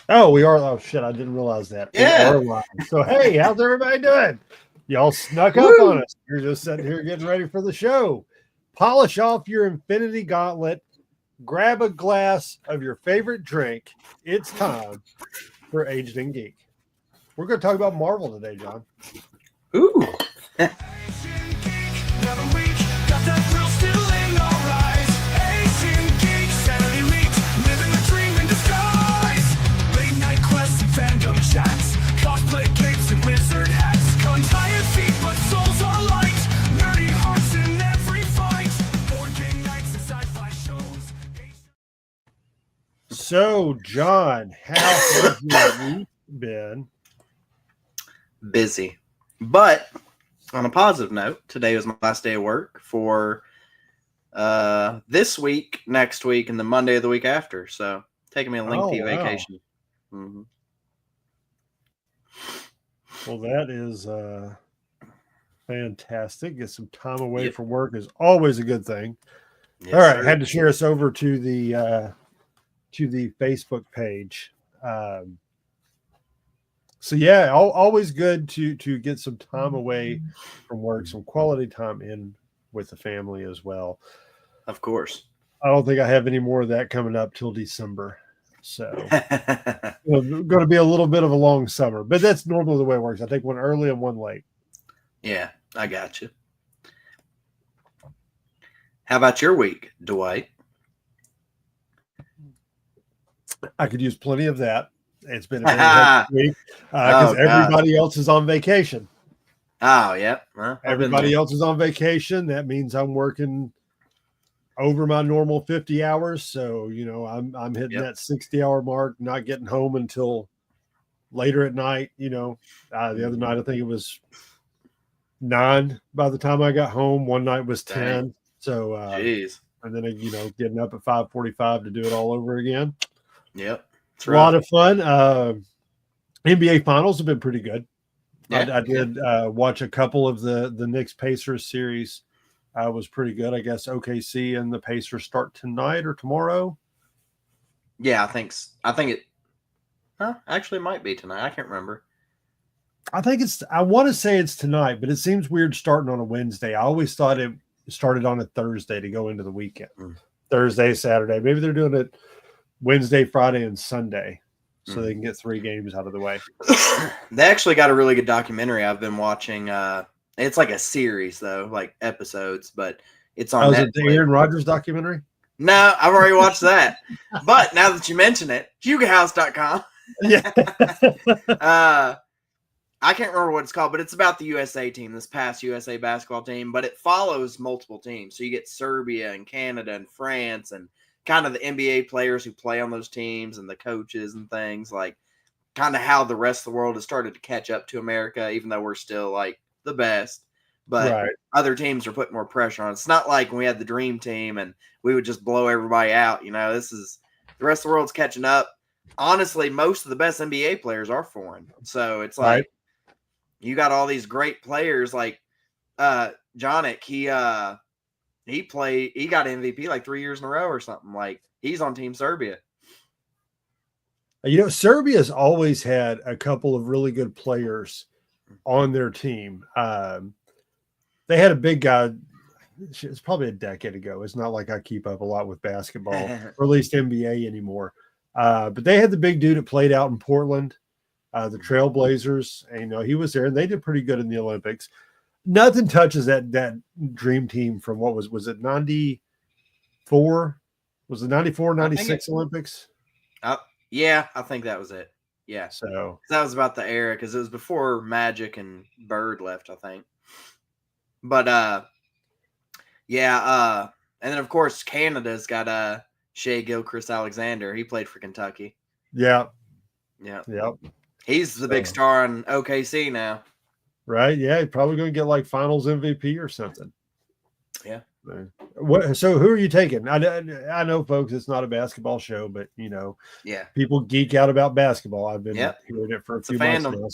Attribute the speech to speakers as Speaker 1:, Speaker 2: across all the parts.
Speaker 1: Oh, we are. Oh, shit. I didn't realize that. We
Speaker 2: Yeah.
Speaker 1: are live. So, hey, how's everybody doing? Y'all snuck up on
Speaker 2: Woo!
Speaker 1: us. You're just sitting here getting ready for the show. Polish off your Infinity Gauntlet. Grab a glass of your favorite drink. It's time for Aged and Geek. We're going to talk about Marvel today, John.
Speaker 2: Ooh.
Speaker 1: So, John, how has your week been?
Speaker 2: Busy. But on a positive note, today was my last day of work for this week, next week, and the Monday of the week after. So taking me a lengthy vacation. Mm-hmm.
Speaker 1: Well, that is fantastic. Get some time away from work is always a good thing.
Speaker 2: Yes,
Speaker 1: All right,
Speaker 2: sir.
Speaker 1: had to share us over to the Facebook page. So yeah, always good to get some time away from work, some quality time in with the family as well.
Speaker 2: Of course.
Speaker 1: I don't think I have any more of that coming up till December. So going to be a little bit of a long summer, but that's normally the way it works. I take one early and one late.
Speaker 2: Yeah, I got you. How about your week, Dwight?
Speaker 1: I could use plenty of that. It's been a very hectic week because everybody else is on vacation.
Speaker 2: Oh, yeah. Well,
Speaker 1: everybody else is on vacation. That means I'm working over my normal 50 hours. So, I'm hitting that 60-hour mark, not getting home until later at night. The other night, I think it was 9 by the time I got home. One night was 10.
Speaker 2: Dang.
Speaker 1: So,
Speaker 2: jeez.
Speaker 1: And then, getting up at 5:45 to do it all over again.
Speaker 2: Yep.
Speaker 1: A lot of fun. NBA finals have been pretty good.
Speaker 2: Yeah,
Speaker 1: I did watch a couple of the Knicks Pacers series. Was pretty good. I guess OKC and the Pacers start tonight or tomorrow.
Speaker 2: Yeah, I think it. Actually, it might be tonight. I can't remember.
Speaker 1: I want to say it's tonight, but it seems weird starting on a Wednesday. I always thought it started on a Thursday to go into the weekend. Thursday, Saturday. Maybe they're doing it Wednesday, Friday, and Sunday, so they can get 3 games out of the way.
Speaker 2: They actually got a really good documentary I've been watching. It's like a series, though, like episodes, but it's on Netflix.
Speaker 1: Is it the Aaron Rodgers documentary?
Speaker 2: No, I've already watched that. But now that you mention it, HugoHouse.com.
Speaker 1: Yeah.
Speaker 2: I can't remember what it's called, but it's about the USA team, this past USA basketball team, but it follows multiple teams. So you get Serbia and Canada and France and kind of the NBA players who play on those teams and the coaches and things, like kind of how the rest of the world has started to catch up to America, even though we're still like the best. But other teams are putting more pressure on. It's not like when we had the dream team and we would just blow everybody out. This is the rest of the world's catching up. Honestly, most of the best NBA players are foreign. So it's like you got all these great players like Jonic. He got MVP like 3 years in a row or something. Like he's on Team Serbia.
Speaker 1: Serbia's always had a couple of really good players on their team. They had a big guy. It's probably a decade ago. It's not like I keep up a lot with basketball, or at least NBA anymore. But they had the big dude that played out in Portland, the Trailblazers. And, he was there, and they did pretty good in the Olympics. Nothing touches that dream team from what was it 94? Was it 94, 96 Olympics?
Speaker 2: Yeah, I think that was it. Yeah.
Speaker 1: So
Speaker 2: that was about the era because it was before Magic and Bird left, I think. But and then of course Canada's got Shea Gilchrist-Alexander. He played for Kentucky.
Speaker 1: Yeah.
Speaker 2: Yep. He's the big star on OKC now.
Speaker 1: Right. Yeah. He's probably going to get like finals MVP or something.
Speaker 2: Yeah.
Speaker 1: So who are you taking? I know, folks, it's not a basketball show, but people geek out about basketball. I've been hearing it for a few months now.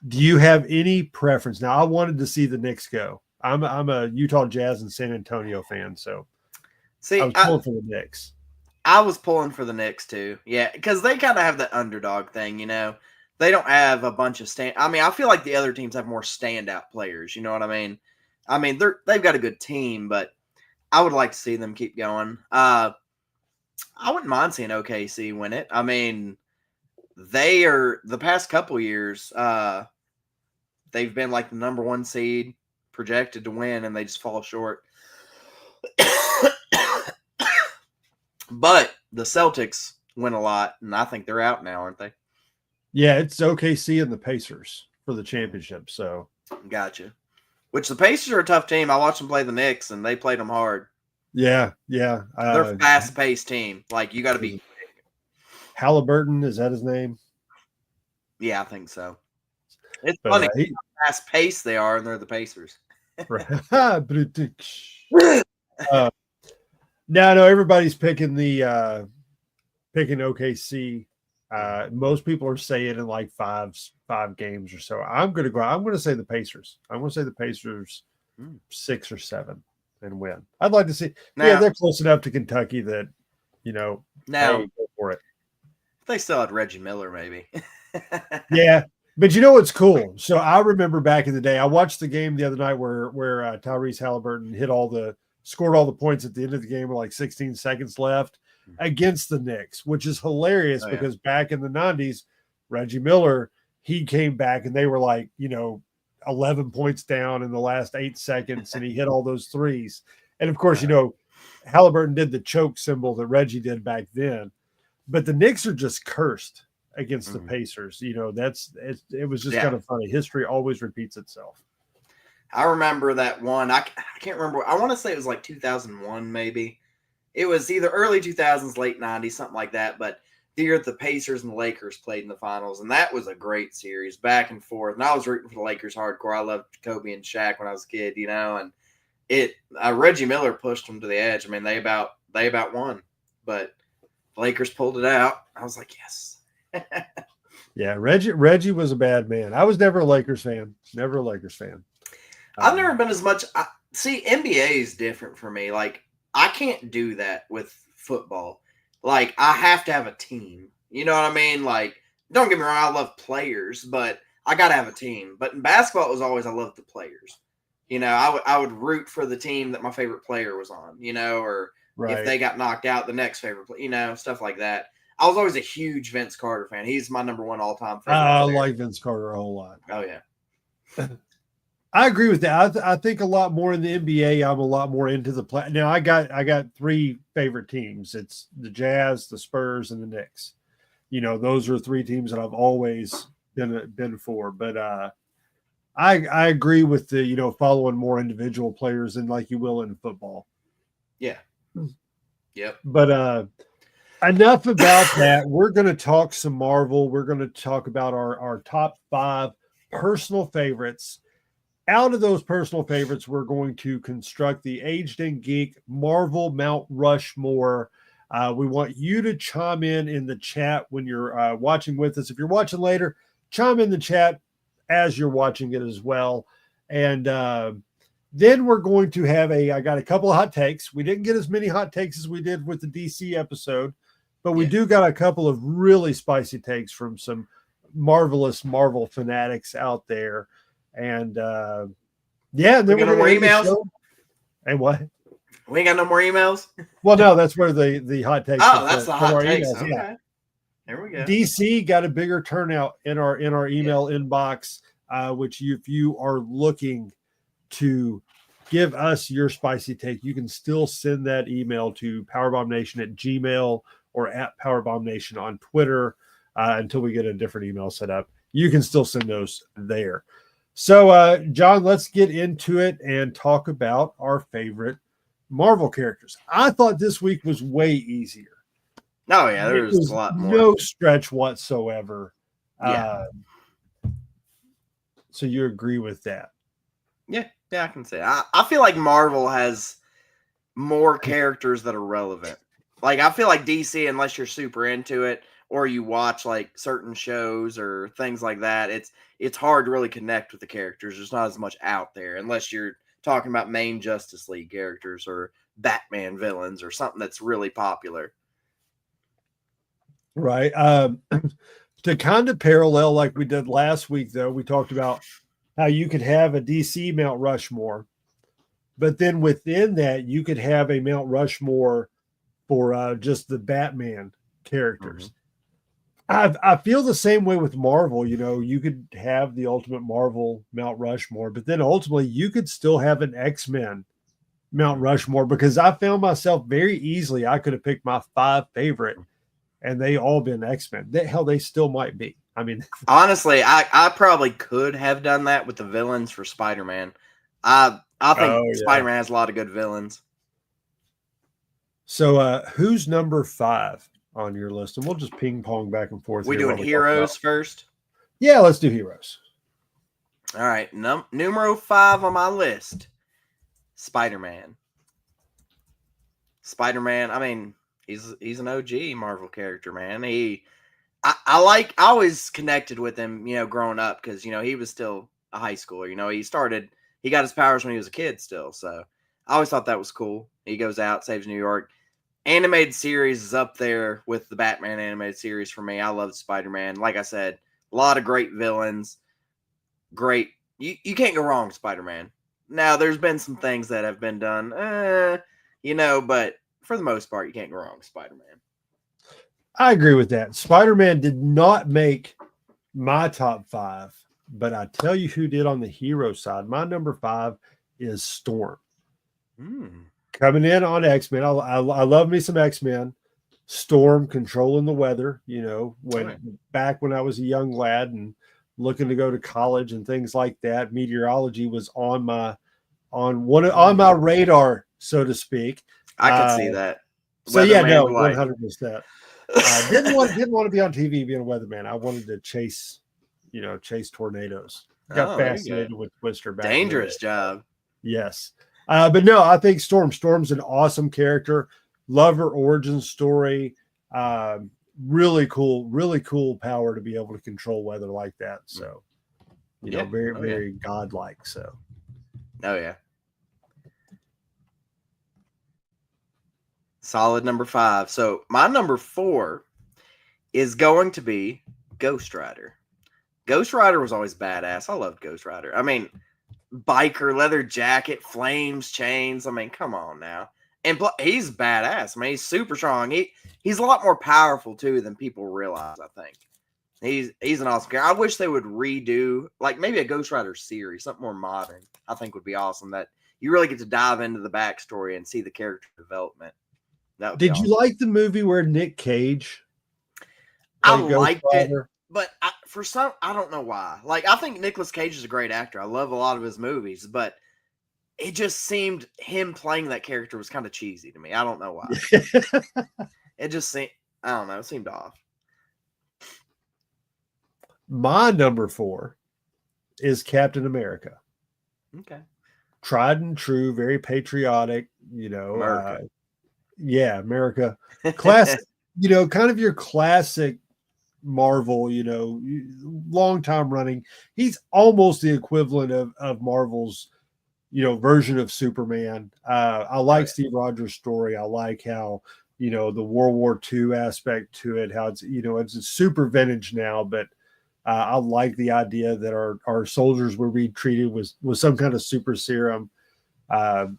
Speaker 1: Do you have any preference? Now, I wanted to see the Knicks go. I'm a Utah Jazz and San Antonio fan, so I was pulling for the Knicks.
Speaker 2: I was pulling for the Knicks too. Yeah, because they kind of have that underdog thing, you know. They don't have a bunch of I mean, I feel like the other teams have more standout players. You know what I mean? I mean, they've got a good team, but I would like to see them keep going. I wouldn't mind seeing OKC win it. I mean, they are the past couple years. They've been like the number one seed, projected to win, and they just fall short. But the Celtics win a lot, and I think they're out now, aren't they?
Speaker 1: Yeah, it's OKC and the Pacers for the championship. So
Speaker 2: Gotcha. Which the Pacers are a tough team. I watched them play the Knicks, and they played them hard.
Speaker 1: yeah.
Speaker 2: They're a fast-paced team. Like, you got to be.
Speaker 1: Halliburton, is that his name?
Speaker 2: Yeah, I think so. It's funny how fast-paced they are, and they're the Pacers.
Speaker 1: British. No, everybody's picking picking OKC. Most people are saying in like five games or so. I'm gonna say the Pacers. I'm gonna say the Pacers 6 or 7 and win. I'd like to see. Now, they're close enough to Kentucky that
Speaker 2: now
Speaker 1: hey, go for it.
Speaker 2: They still had Reggie Miller, maybe.
Speaker 1: Yeah, but you know what's cool? So I remember back in the day, I watched the game the other night where Tyrese Halliburton scored all the points at the end of the game with like 16 seconds left against the Knicks, which is hilarious because back in the 90s, Reggie Miller, he came back and they were like, 11 points down in the last 8 seconds and he hit all those threes. And of course, Halliburton did the choke symbol that Reggie did back then, but the Knicks are just cursed against the Pacers. It was just kind of funny. History always repeats itself.
Speaker 2: I remember that one. I can't remember. I want to say it was like 2001, maybe. It was either early 2000s, late 90s, something like that. But the year the Pacers and the Lakers played in the finals, and that was a great series, back and forth. And I was rooting for the Lakers hardcore. I loved Kobe and Shaq when I was a kid, and Reggie Miller pushed them to the edge. I mean, they about won, but the Lakers pulled it out. I was like, yes.
Speaker 1: Yeah, Reggie was a bad man. I was never a Lakers fan.
Speaker 2: I've never been as much. See, NBA is different for me. Like, I can't do that with football. Like, I have to have a team. You know what I mean? Like, don't get me wrong, I love players, but I got to have a team. But in basketball, it was always I loved the players. I would root for the team that my favorite player was on, or if they got knocked out, the next favorite player, stuff like that. I was always a huge Vince Carter fan. He's my number one all-time favorite
Speaker 1: I
Speaker 2: player.
Speaker 1: like Vince Carter a whole lot.
Speaker 2: Oh, yeah.
Speaker 1: I agree with that. I think a lot more in the NBA. I'm a lot more into the play. Now, I got 3 favorite teams. It's the Jazz, the Spurs, and the Knicks. Those are 3 teams that I've always been for. But I agree with the following more individual players than like you will in football.
Speaker 2: Yeah. Yep.
Speaker 1: But enough about that. We're going to talk some Marvel. We're going to talk about our top 5 personal favorites. Out of those personal favorites, we're going to construct the Aged and Geek Marvel Mount Rushmore. We want you to chime in the chat when you're watching with us. If you're watching later, chime in the chat as you're watching it as well. And then we're going to have I got a couple of hot takes. We didn't get as many hot takes as we did with the DC episode, but we do got a couple of really spicy takes from some marvelous Marvel fanatics out there. And and then we're
Speaker 2: going to emails.
Speaker 1: And what?
Speaker 2: We ain't got no more emails.
Speaker 1: Well, no, that's where the hot takes.
Speaker 2: Oh, that's the hot takes. Emails. Okay.
Speaker 1: Yeah.
Speaker 2: There we go.
Speaker 1: DC got a bigger turnout in our email inbox, which if you are looking to give us your spicy take, you can still send that email to powerbombnation@gmail.com or @powerbombnation on Twitter until we get a different email set up. You can still send those there. So, John, let's get into it and talk about our favorite Marvel characters. I thought this week was way easier.
Speaker 2: Oh, yeah, there was a lot more.
Speaker 1: No stretch whatsoever.
Speaker 2: Yeah.
Speaker 1: So you agree with that?
Speaker 2: Yeah, I can say. I feel like Marvel has more characters that are relevant. Like, I feel like DC, unless you're super into it, or you watch like certain shows or things like that, it's hard to really connect with the characters. There's not as much out there unless you're talking about main Justice League characters or Batman villains or something that's really popular.
Speaker 1: Right. To kind of parallel like we did last week, though, we talked about how you could have a DC Mount Rushmore, but then within that, you could have a Mount Rushmore for just the Batman characters. I feel the same way with Marvel. You know, you could have the Ultimate Marvel Mount Rushmore, but then ultimately you could still have an X-Men Mount Rushmore, because I found myself very easily, I could have picked my 5 favorite and they all been X-Men. Hell, they still might be. I mean,
Speaker 2: honestly, I probably could have done that with the villains for Spider-Man. I think Spider-Man has a lot of good villains.
Speaker 1: So who's number 5 on your list? And we'll just ping pong back and forth.
Speaker 2: We doing heroes first?
Speaker 1: Yeah, let's do heroes.
Speaker 2: All right. Numero 5 on my list. Spider-Man. Spider-Man, I mean, he's an OG Marvel character, man. I always connected with him, you know, growing up, because, you know, he was still a high schooler. You know, he got his powers when he was a kid still. So I always thought that was cool. He goes out, saves New York. Animated series is up there with the Batman animated series for me. I love Spider-Man. Like I said, a lot of great villains. Great. You can't go wrong with Spider-Man. Now, there's been some things that have been done, you know, but for the most part, you can't go wrong with Spider-Man.
Speaker 1: I agree with that. Spider-Man did not make my top 5, but I tell you who did on the hero side. My number 5 is Storm. Coming in on X-Men. I love me some X-Men. Storm controlling the weather, you know, back when I was a young lad and looking to go to college and things like that. Meteorology was on my radar, so to speak.
Speaker 2: I could see that.
Speaker 1: So yeah, no, 100%. Didn't want to be on TV being a weatherman. I wanted to chase tornadoes. Got fascinated with Twister back.
Speaker 2: Dangerous job.
Speaker 1: Yes. But no, I think Storm's an awesome character. Love her origin story. Really cool power to be able to control weather like that. So, you know, very godlike. So,
Speaker 2: oh yeah, solid number 5. So my number 4 is going to be Ghost Rider. Ghost Rider was always badass. I loved Ghost Rider. I mean, biker, leather jacket, flames, chains. I mean, come on now. And he's badass. I mean, he's super strong. He's a lot more powerful too than people realize. I think he's an awesome character. I wish they would redo like maybe a Ghost Rider series, something more modern. I think would be awesome. That you really get to dive into the backstory and see the character development.
Speaker 1: Did you like the movie where Nick Cage?
Speaker 2: I liked it, but I don't know why. Like, I think Nicolas Cage is a great actor. I love a lot of his movies, but it just seemed him playing that character was kind of cheesy to me. I don't know why. It just seemed, I don't know, it seemed off.
Speaker 1: My number 4 is Captain America.
Speaker 2: Okay.
Speaker 1: Tried and true, very patriotic, you know.
Speaker 2: America.
Speaker 1: America. Classic, you know, kind of your classic Marvel, you know, long time running. He's almost the equivalent of Marvel's, you know, version of Superman. I like Steve Rogers' story. I like how, you know, the World War II aspect to it, how it's, you know, it's a super vintage now, but I like the idea that our soldiers were being treated with some kind of super serum.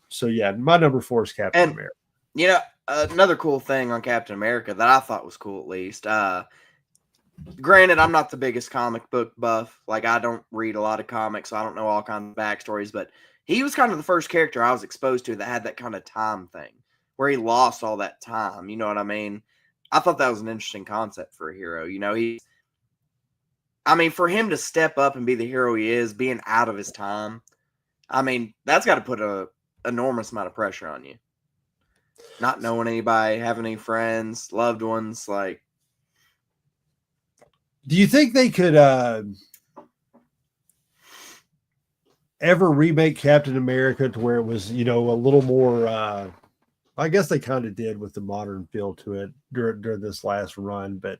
Speaker 1: So yeah, my number 4 is Captain America.
Speaker 2: You know, another cool thing on Captain America that I thought was cool, at least. Granted, I'm not the biggest comic book buff. Like, I don't read a lot of comics, so I don't know all kinds of backstories. But he was kind of the first character I was exposed to that had that kind of time thing, where he lost all that time. You know what I mean? I thought that was an interesting concept for a hero. You know, for him to step up and be the hero he is, being out of his time, I mean, that's got to put an enormous amount of pressure on you. Not knowing anybody, having any friends, loved ones, like.
Speaker 1: Do you think they could ever remake Captain America to where it was, you know, a little more? I guess they kind of did with the modern feel to it during this last run, but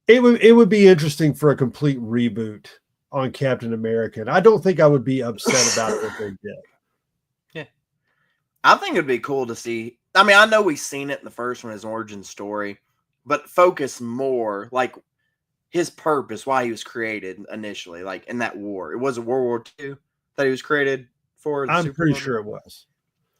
Speaker 1: it would be interesting for a complete reboot on Captain America. And I don't think I would be upset about what they did.
Speaker 2: Yeah, I think it'd be cool to see. I mean, I know we've seen it in the first one, his origin story, but focus more like his purpose, why he was created initially, like in that war. It was a World War II that he was created for.
Speaker 1: I'm pretty sure it was.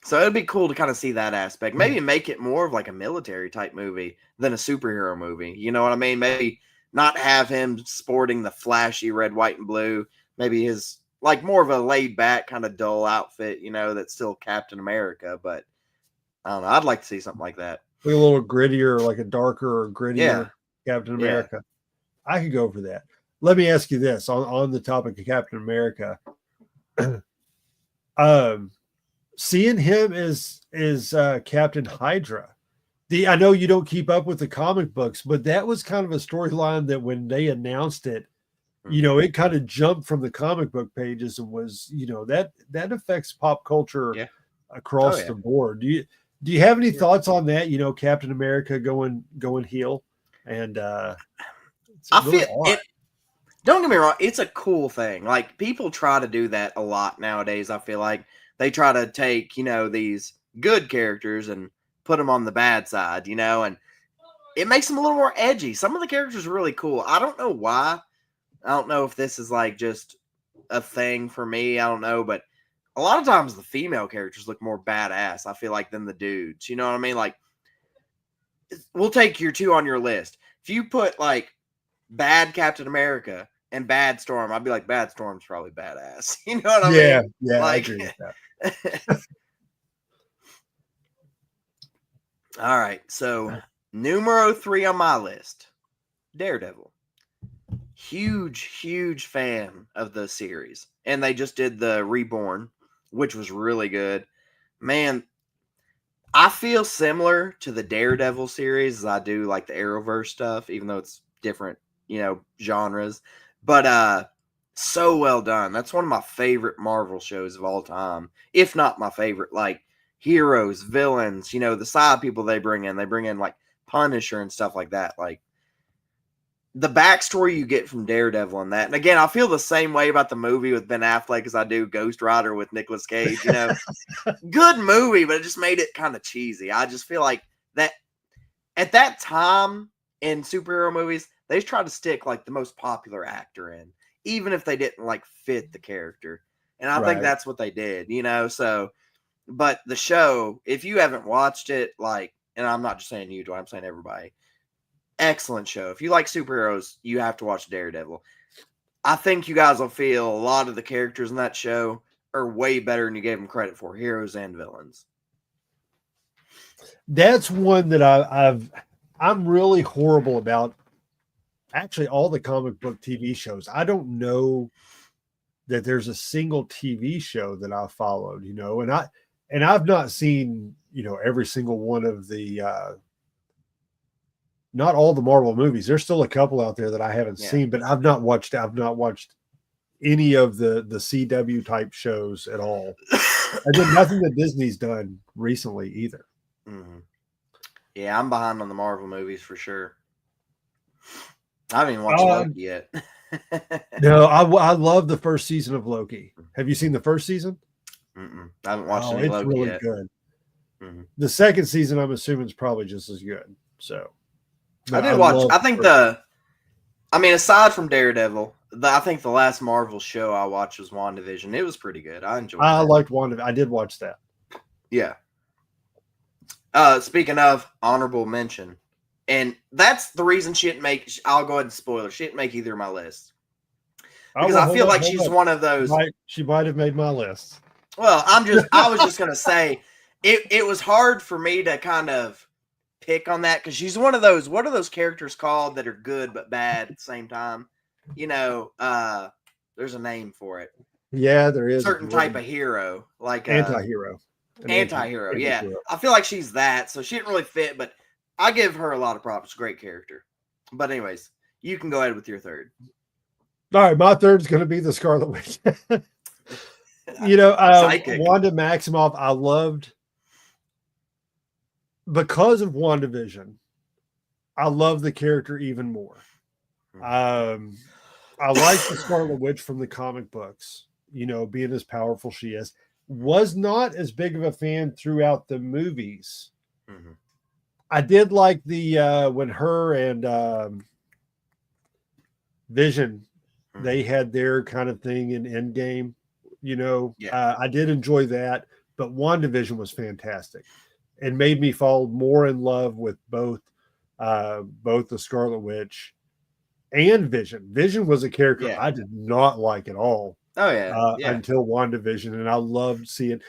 Speaker 2: So it'd be cool to kind of see that aspect. Maybe make it more of like a military type movie than a superhero movie. You know what I mean? Maybe not have him sporting the flashy red, white, and blue. Maybe his like more of a laid back kind of dull outfit, you know, that's still Captain America. But I don't know. I'd like to see something like that.
Speaker 1: Like a little grittier, like a darker or grittier Captain
Speaker 2: Yeah.
Speaker 1: America. I could go for that. Let me ask you this on the topic of Captain America. Seeing him as Captain Hydra. I know you don't keep up with the comic books, but that was kind of a storyline that when they announced it, you know, it kind of jumped from the comic book pages and was, you know, that affects pop culture across the board. Do you have any thoughts on that? You know, Captain America going heel, and
Speaker 2: I feel it. Don't get me wrong; it's a cool thing. Like people try to do that a lot nowadays. I feel like they try to take, you know, these good characters and put them on the bad side, you know, and it makes them a little more edgy. Some of the characters are really cool. I don't know why. I don't know if this is like just a thing for me. I don't know, but a lot of times the female characters look more badass, I feel like, than the dudes. You know what I mean? Like, we'll take your two on your list. If you put like bad Captain America and bad Storm, I'd be like, bad Storm's probably badass. You know what I mean?
Speaker 1: Yeah,
Speaker 2: like,
Speaker 1: I agree with that.
Speaker 2: All right, so numero 3 on my list, Daredevil. Huge fan of the series. And they just did the Reborn, which was really good. Man, I feel similar to the Daredevil series as I do like the Arrowverse stuff, even though it's different, you know, genres. But so well done. That's one of my favorite Marvel shows of all time, if not my favorite. Like heroes, villains, you know, the side people they bring in like Punisher and stuff like that. Like the backstory you get from Daredevil and that. And again, I feel the same way about the movie with Ben Affleck as I do Ghost Rider with Nicolas Cage. You know, good movie, but it just made it kind of cheesy. I just feel like that at that time in superhero movies, they just tried to stick like the most popular actor in, even if they didn't like fit the character. And I think that's what they did, you know? So, but the show, if you haven't watched it, like, and I'm not just saying you, I'm saying everybody, excellent show. If you like superheroes, you have to watch Daredevil. I think you guys will feel a lot of the characters in that show are way better than you gave them credit for, heroes and villains.
Speaker 1: That's one that I'm really horrible about. Actually, all the comic book TV shows. I don't know that there's a single TV show that I followed, you know, and I've not seen, you know, every single one of the not all the Marvel movies. There's still a couple out there that I haven't seen, but I've not watched any of the CW type shows at all. And then nothing that Disney's done recently either.
Speaker 2: Mm-hmm. Yeah, I'm behind on the Marvel movies for sure. I haven't even watched Loki yet.
Speaker 1: No, I love the first season of Loki. Have you seen the first season?
Speaker 2: I haven't watched any Loki
Speaker 1: really
Speaker 2: yet.
Speaker 1: Good. Mm-hmm. The second season, I'm assuming, is probably just as good. So,
Speaker 2: I did watch. I think aside from Daredevil, I think the last Marvel show I watched was WandaVision. It was pretty good. I enjoyed it. I
Speaker 1: liked WandaVision. I did watch that.
Speaker 2: Yeah. Speaking of honorable mention, and that's the reason she didn't make. I'll go ahead and spoil her. She didn't make either of my lists because I feel like she's one of those.
Speaker 1: She might have made my list.
Speaker 2: Well, I was just gonna say it was hard for me to kind of pick on that because she's one of those. What are those characters called that are good but bad at the same time? You know, there's a name for it.
Speaker 1: Yeah, there is
Speaker 2: a certain type of hero, like
Speaker 1: anti-hero.
Speaker 2: Anti-hero, yeah. I feel like she's that, so she didn't really fit, but I give her a lot of props. Great character. But anyways, you can go ahead with your third.
Speaker 1: All right, my third is going to be the Scarlet Witch. You know, Wanda Maximoff, I loved because of WandaVision. I love the character even more. I like the Scarlet Witch from the comic books, you know, being as powerful she is. Was not as big of a fan throughout the movies I did like the when her and Vision, they
Speaker 2: Mhm.
Speaker 1: had their kind of thing in Endgame.
Speaker 2: Yeah.
Speaker 1: I did enjoy that, but WandaVision was fantastic and made me fall more in love with both the Scarlet Witch and Vision. Vision was a character
Speaker 2: Yeah.
Speaker 1: I did not like at all
Speaker 2: Oh yeah. Yeah.
Speaker 1: until WandaVision, and I loved seeing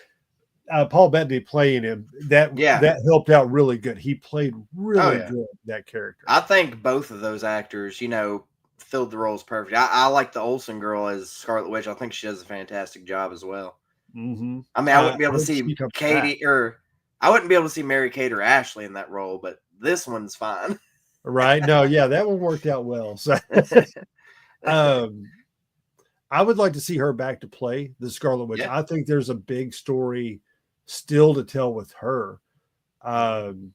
Speaker 1: Paul Bettany playing him. That
Speaker 2: Yeah.
Speaker 1: that helped out really good. He played
Speaker 2: Oh
Speaker 1: really
Speaker 2: yeah.
Speaker 1: good that character.
Speaker 2: I think both of those actors, filled the roles perfect. I like the Olsen girl as Scarlet Witch. I think she does a fantastic job as well.
Speaker 1: Mm-hmm.
Speaker 2: I mean, I wouldn't be
Speaker 1: I
Speaker 2: able to
Speaker 1: hope she
Speaker 2: see
Speaker 1: comes back.
Speaker 2: Katie or I wouldn't be able to see Mary Kate or Ashley in that role, but this one's fine.
Speaker 1: Right? No, yeah, that one worked out well. So, um, I would like to see her back to play the Scarlet Witch.
Speaker 2: Yeah.
Speaker 1: I think there's a big story still to tell with her.
Speaker 2: Mhm.
Speaker 1: Um,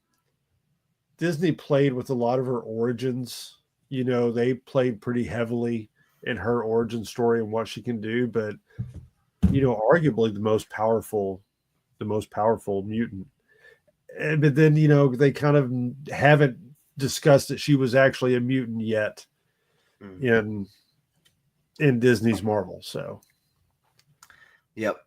Speaker 1: Disney played with a lot of her origins. They played pretty heavily in her origin story and what she can do, but arguably the most powerful mutant. But then they kind of haven't discussed that she was actually a mutant yet
Speaker 2: Mhm.
Speaker 1: in Disney's Marvel. So
Speaker 2: Yep.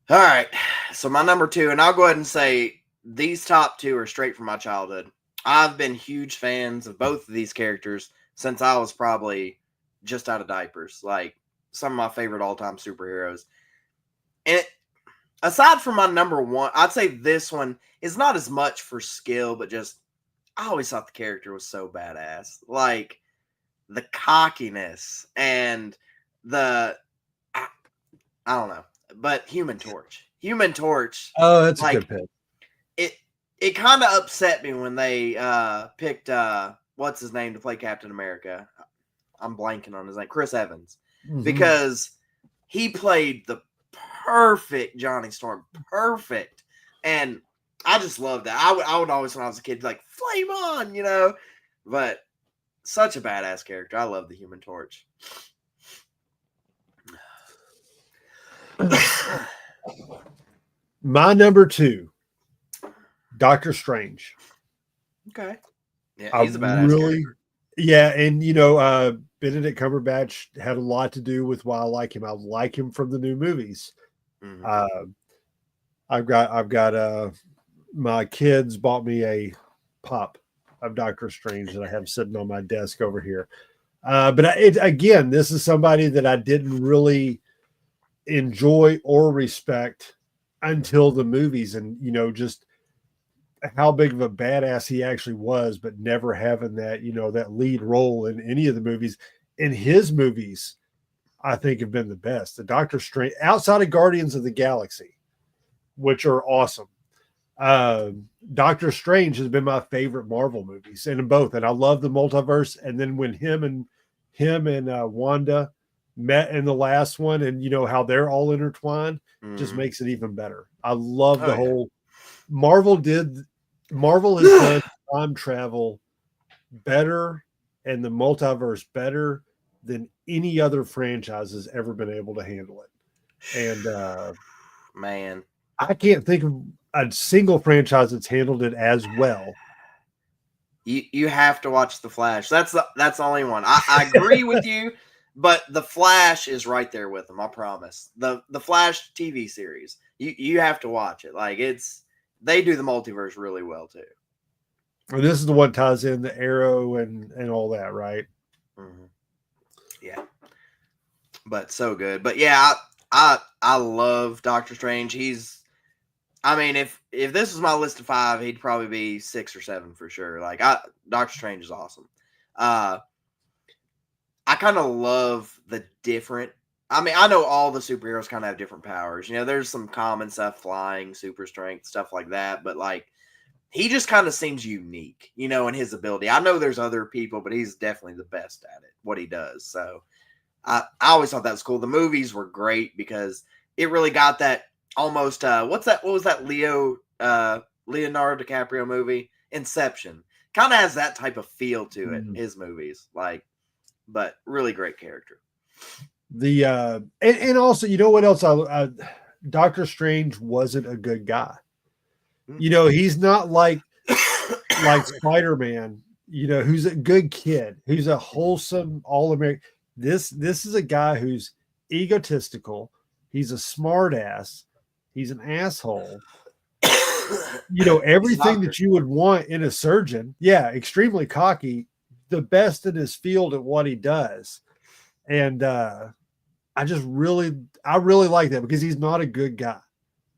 Speaker 2: All right. So my number two, and I'll go ahead and say these top two are straight from my childhood. I've been huge fans of both of these characters since I was probably just out of diapers. Like some of my favorite all-time superheroes. And aside from my number one, I'd say this one is not as much for skill, but just I always thought the character was so badass. Like the cockiness and the I, I don't know, but Human Torch,
Speaker 1: oh, that's a good
Speaker 2: like
Speaker 1: pick.
Speaker 2: it. It kind of upset me when they picked what's his name to play Captain America. I'm blanking on his name, Chris Evans,
Speaker 1: Mm-hmm.
Speaker 2: because he played the perfect Johnny Storm, perfect, and I just loved that. I would always when I was a kid like flame on. But such a badass character. I love the Human Torch.
Speaker 1: My number two, Doctor Strange.
Speaker 2: Okay. Yeah,
Speaker 1: I
Speaker 2: he's a badass
Speaker 1: really,
Speaker 2: character.
Speaker 1: yeah, and Benedict Cumberbatch had a lot to do with why I like him. I like him from the new movies.
Speaker 2: Mm-hmm.
Speaker 1: Uh, I've got my kids bought me a pop of Doctor Strange that I have sitting on my desk over here. Again, this is somebody that I didn't really enjoy or respect until the movies, and just how big of a badass he actually was, but never having that lead role in any of the movies. In his movies, I think have been the best. The Doctor Strange, outside of Guardians of the Galaxy, which are awesome. Uh, Doctor Strange has been my favorite Marvel movies, and in both. And I love the multiverse. And then when him and Wanda met in the last one, and how they're all intertwined, just
Speaker 2: Mm-hmm.
Speaker 1: makes it even better. I love
Speaker 2: Oh
Speaker 1: the
Speaker 2: yeah.
Speaker 1: whole Marvel did. Marvel has done time travel better and the multiverse better than any other franchise has ever been able to handle it. And
Speaker 2: Man.
Speaker 1: I can't think of a single franchise that's handled it as well.
Speaker 2: You have to watch The Flash. That's the only one. I agree with you, but The Flash is right there with them. I promise. The Flash TV series. You have to watch it. Like they do the multiverse really well too.
Speaker 1: And this is the one ties in the arrow and all that, right?
Speaker 2: Mm-hmm. Yeah, but so good. But yeah, I love Doctor Strange. I mean, if this was my list of five, he'd probably be 6 or 7 for sure. Like Doctor Strange is awesome. Uh, I kind of love the different. I mean, I know all the superheroes kind of have different powers. There's some common stuff, flying, super strength, stuff like that. But like, he just kind of seems unique, in his ability. I know there's other people, but he's definitely the best at it, what he does. So I always thought that was cool. The movies were great because it really got that almost what's that? What was that Leonardo DiCaprio movie? Inception. Kind of has that type of feel to it.
Speaker 1: Mm.
Speaker 2: His movies, but really great character.
Speaker 1: And also, what else? Doctor Strange wasn't a good guy.
Speaker 2: Mm.
Speaker 1: He's not like like Spider-Man, who's a good kid, who's a wholesome all-American. This is a guy who's egotistical. He's a smart ass. He's an asshole. Everything that you would want in a surgeon. Yeah, extremely cocky, the best in his field at what he does. And I really like that because he's not a good guy.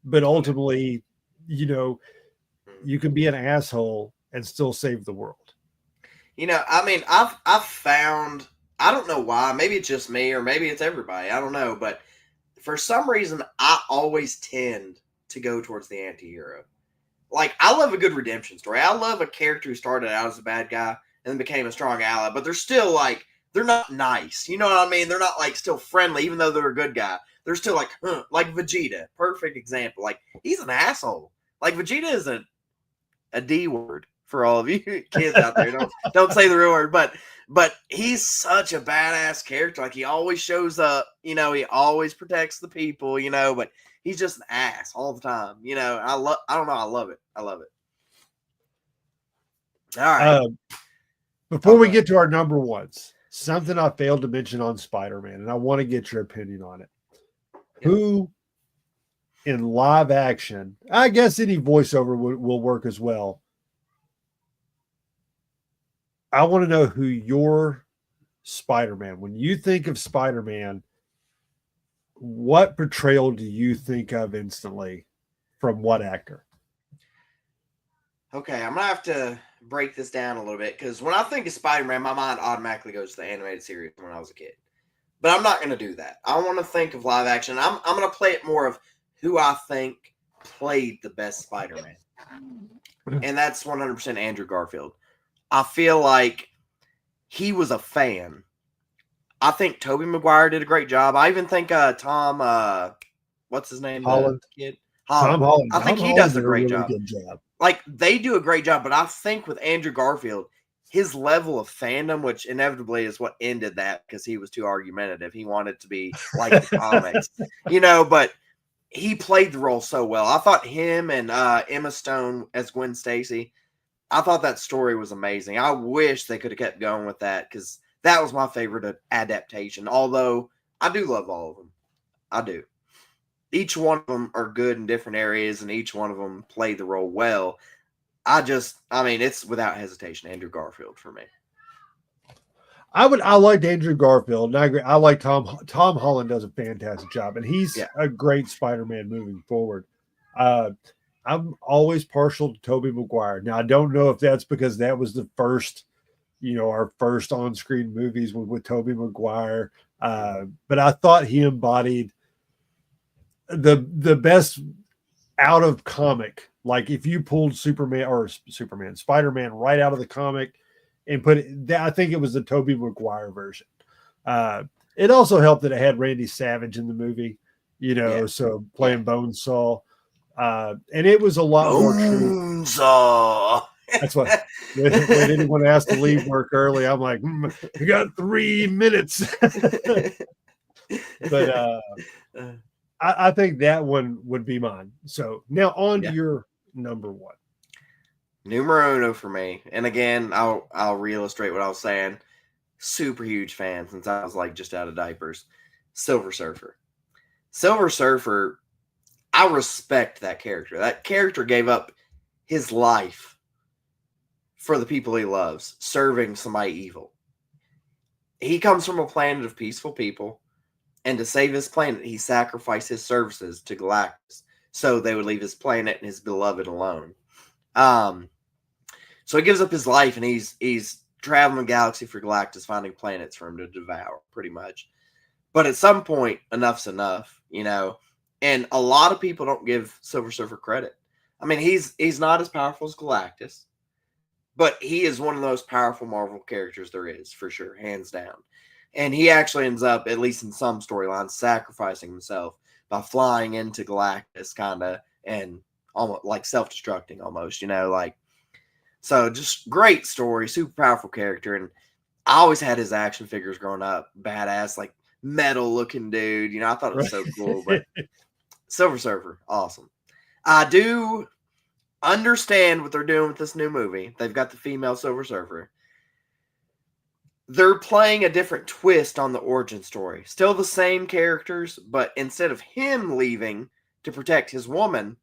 Speaker 1: But ultimately, you can be an asshole and still save the world.
Speaker 2: I've found, I don't know why, maybe it's just me or maybe it's everybody, I don't know, but for some reason I always tend to go towards the anti-hero. Like, I love a good redemption story. I love a character who started out as a bad guy and then became a strong ally, but they're still like, they're not nice. You know what I mean? They're not like still friendly, even though they're a good guy. They're still like, like Vegeta. Perfect example. Like, he's an asshole. Like, Vegeta is a D word for all of you kids out there. Don't say the real word, but he's such a badass character. Like, he always shows up, he always protects the people, but he's just an ass all the time. I don't know. I love it. All right.
Speaker 1: Before we get to our number ones, something I failed to mention on Spider-Man, and I want to get your opinion on it. Yep. Who in live action, I guess any voiceover will work as well. I want to know who your Spider-Man, when you think of Spider-Man, what portrayal do you think of instantly from what actor?
Speaker 2: Okay, I'm going to have to break this down a little bit because when I think of Spider-Man, my mind automatically goes to the animated series when I was a kid. But I'm not going to do that. I want to think of live action. I'm going to play it more of who I think played the best Spider-Man. And that's 100% Andrew Garfield. I feel like he was a fan. I think Tobey Maguire did a great job. I even think Tom, what's his name?
Speaker 1: Holland.
Speaker 2: Kid?
Speaker 1: Tom Holland.
Speaker 2: I think he does a great job. Like, they do a great job, but I think with Andrew Garfield, his level of fandom, which inevitably is what ended that because he was too argumentative. He wanted to be like the comics, but he played the role so well. I thought him and Emma Stone as Gwen Stacy, I thought that story was amazing. I wish they could have kept going with that because that was my favorite adaptation, although I do love all of them. I do. Each one of them are good in different areas, and each one of them play the role well. It's without hesitation Andrew Garfield for me.
Speaker 1: I liked Andrew Garfield, and I agree. I like Tom Holland does a fantastic job, and he's a great Spider-Man moving forward. I'm always partial to Tobey Maguire. Now, I don't know if that's because that was the first, our first on-screen movies with Tobey Maguire, but I thought he embodied the best out of comic. Like, if you pulled Spider-Man right out of the comic and put it, I think it was the Tobey Maguire version. It also helped that it had Randy Savage in the movie, so playing Bonesaw. And it was a lot more true. That's what when anyone asked to leave work early, I'm like, I got 3 minutes. But I think that one would be mine. So now on to your number one.
Speaker 2: Numero uno for me. And again, I'll re-illustrate what I was saying. Super huge fan since I was like just out of diapers. Silver Surfer. Silver Surfer, I respect that character. That character gave up his life for the people he loves, serving somebody evil. He comes from a planet of peaceful people, and to save his planet, he sacrificed his services to Galactus so they would leave his planet and his beloved alone. So he gives up his life, and he's traveling the galaxy for Galactus, finding planets for him to devour, pretty much. But at some point, enough's enough, and a lot of people don't give Silver Surfer credit. I mean, he's not as powerful as Galactus, but he is one of the most powerful Marvel characters there is, for sure, hands down. And he actually ends up, at least in some storylines, sacrificing himself by flying into Galactus, kind of, and almost like self-destructing, almost, So just great story, super powerful character, and I always had his action figures growing up, badass, like metal-looking dude. I thought it was so cool. But Silver Surfer, awesome. I do understand what they're doing with this new movie. They've got the female Silver Surfer. They're playing a different twist on the origin story. Still the same characters, but instead of him leaving to protect his woman,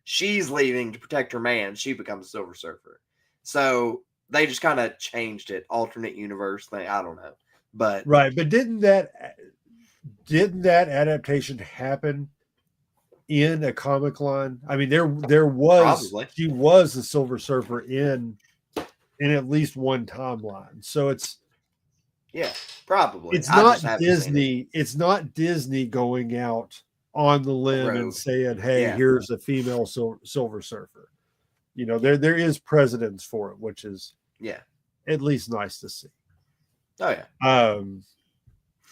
Speaker 2: she's leaving to protect her man. She becomes a Silver Surfer. So they just kind of changed it. Alternate universe thing. I don't know. But
Speaker 1: right. But didn't that adaptation happen in a comic line? I mean, there was
Speaker 2: probably.
Speaker 1: she was the Silver Surfer in at least one timeline. So it's
Speaker 2: probably.
Speaker 1: It's not Disney. It's not Disney going out on the limb and saying, "Hey, here's a female Silver Surfer." You know, there is precedence for it, which is at least nice to see.
Speaker 2: Oh yeah.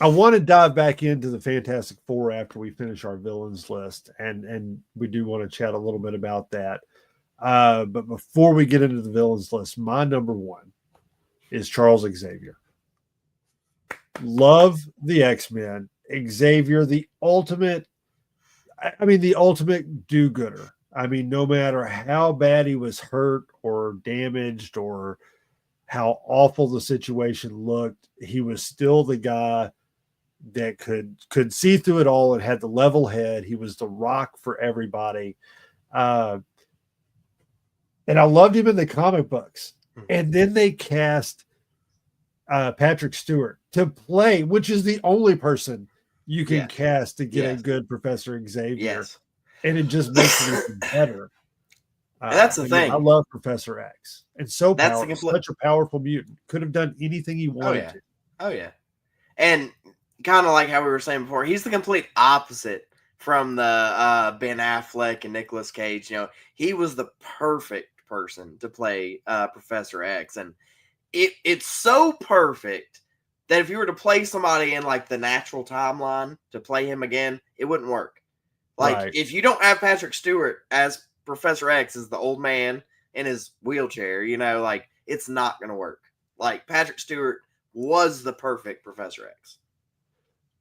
Speaker 1: I want to dive back into the Fantastic Four after we finish our villains list, and we do want to chat a little bit about that. But before we get into the villains list, my number one is Charles Xavier. Love the X-Men. Xavier, the ultimate do-gooder. I mean, no matter how bad he was hurt or damaged or how awful the situation looked, he was still the guy that could see through it all and had the level head. He was the rock for everybody. And I loved him in the comic books. And then they cast Patrick Stewart to play, which is the only person you can cast to get a good Professor Xavier. And it just makes it even better.
Speaker 2: And that's the thing.
Speaker 1: I love Professor X. And so powerful, such a powerful mutant. Could have done anything he wanted to.
Speaker 2: Oh, yeah. And kind of like how we were saying before, he's the complete opposite from the Ben Affleck and Nicolas Cage. You know, he was the perfect person to play Professor X. And it's so perfect that if you were to play somebody in like the natural timeline to play him again, it wouldn't work. Like if you don't have Patrick Stewart as Professor X as the old man in his wheelchair, you know, like it's not going to work. Like Patrick Stewart was the perfect Professor X.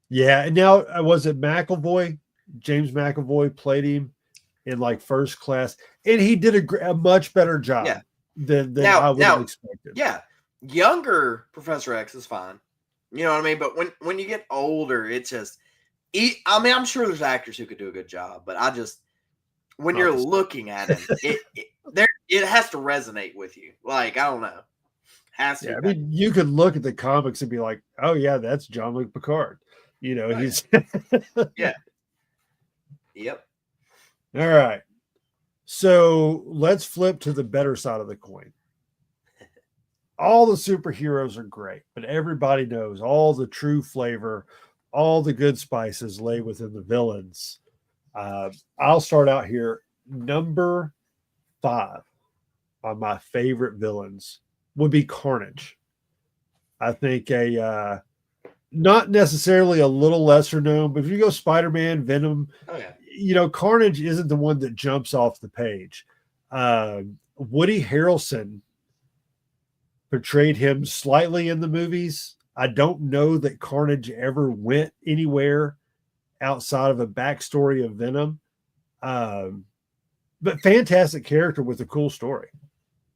Speaker 1: Yeah. And now was it McAvoy? James McAvoy played him in like First Class, and he did a much better job than I would have expected.
Speaker 2: Yeah. Younger Professor X is fine. You know what I mean? But when you get older, it's just, I mean, I'm sure there's actors who could do a good job, but when you're looking at him, it has to resonate with you. Like, I don't know. Has to.
Speaker 1: I mean, you could look at the comics and be like, oh yeah, that's Jean-Luc Picard. You know, he's
Speaker 2: Yep.
Speaker 1: All right. So let's flip to the better side of the coin. All the superheroes are great, but everybody knows all the true flavor, all the good spices lay within the villains. I'll start out here. Number 5 on my favorite villains would be Carnage. I think not necessarily a little lesser known, but if you go Spider-Man, Venom, you know, Carnage isn't the one that jumps off the page. Woody Harrelson portrayed him slightly in the movies. I don't know that Carnage ever went anywhere outside of a backstory of Venom. But fantastic character with a cool story.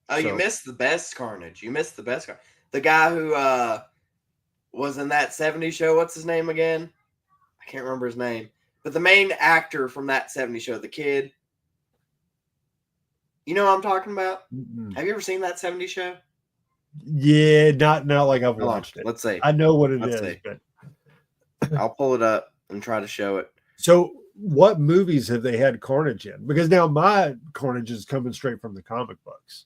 Speaker 2: Oh, you missed the best Carnage. You missed the best Carnage. The guy who was in that 70s show. What's his name again? I can't remember his name. But the main actor from that 70s show, the kid. You know what I'm talking about? Mm-hmm. Have you ever seen that 70s show?
Speaker 1: Yeah, not like I've watched it.
Speaker 2: Let's see.
Speaker 1: I know what it is, but
Speaker 2: I'll pull it up and try to show it.
Speaker 1: So what movies have they had Carnage in? Because now my Carnage is coming straight from the comic books.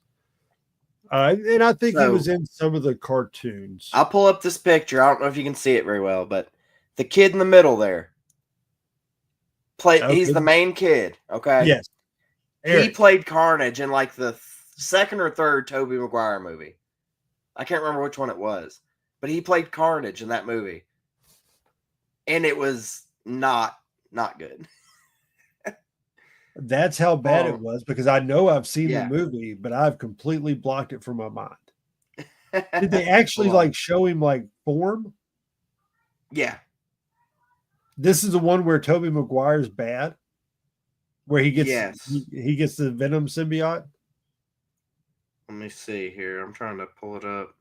Speaker 1: And I think he was in some of the cartoons.
Speaker 2: I'll pull up this picture. I don't know if you can see it very well, but the kid in the middle there. He's the main kid, okay?
Speaker 1: Yes.
Speaker 2: Eric. He played Carnage in like the second or third Tobey Maguire movie. I can't remember which one it was, but he played Carnage in that movie. And it was not good.
Speaker 1: That's how bad it was, because I know I've seen the movie, but I've completely blocked it from my mind. Did they actually like show him like form?
Speaker 2: Yeah.
Speaker 1: This is the one where Tobey Maguire's bad? where he gets
Speaker 2: Yes.
Speaker 1: he gets the Venom symbiote.
Speaker 2: Let me see here. I'm trying to pull it up.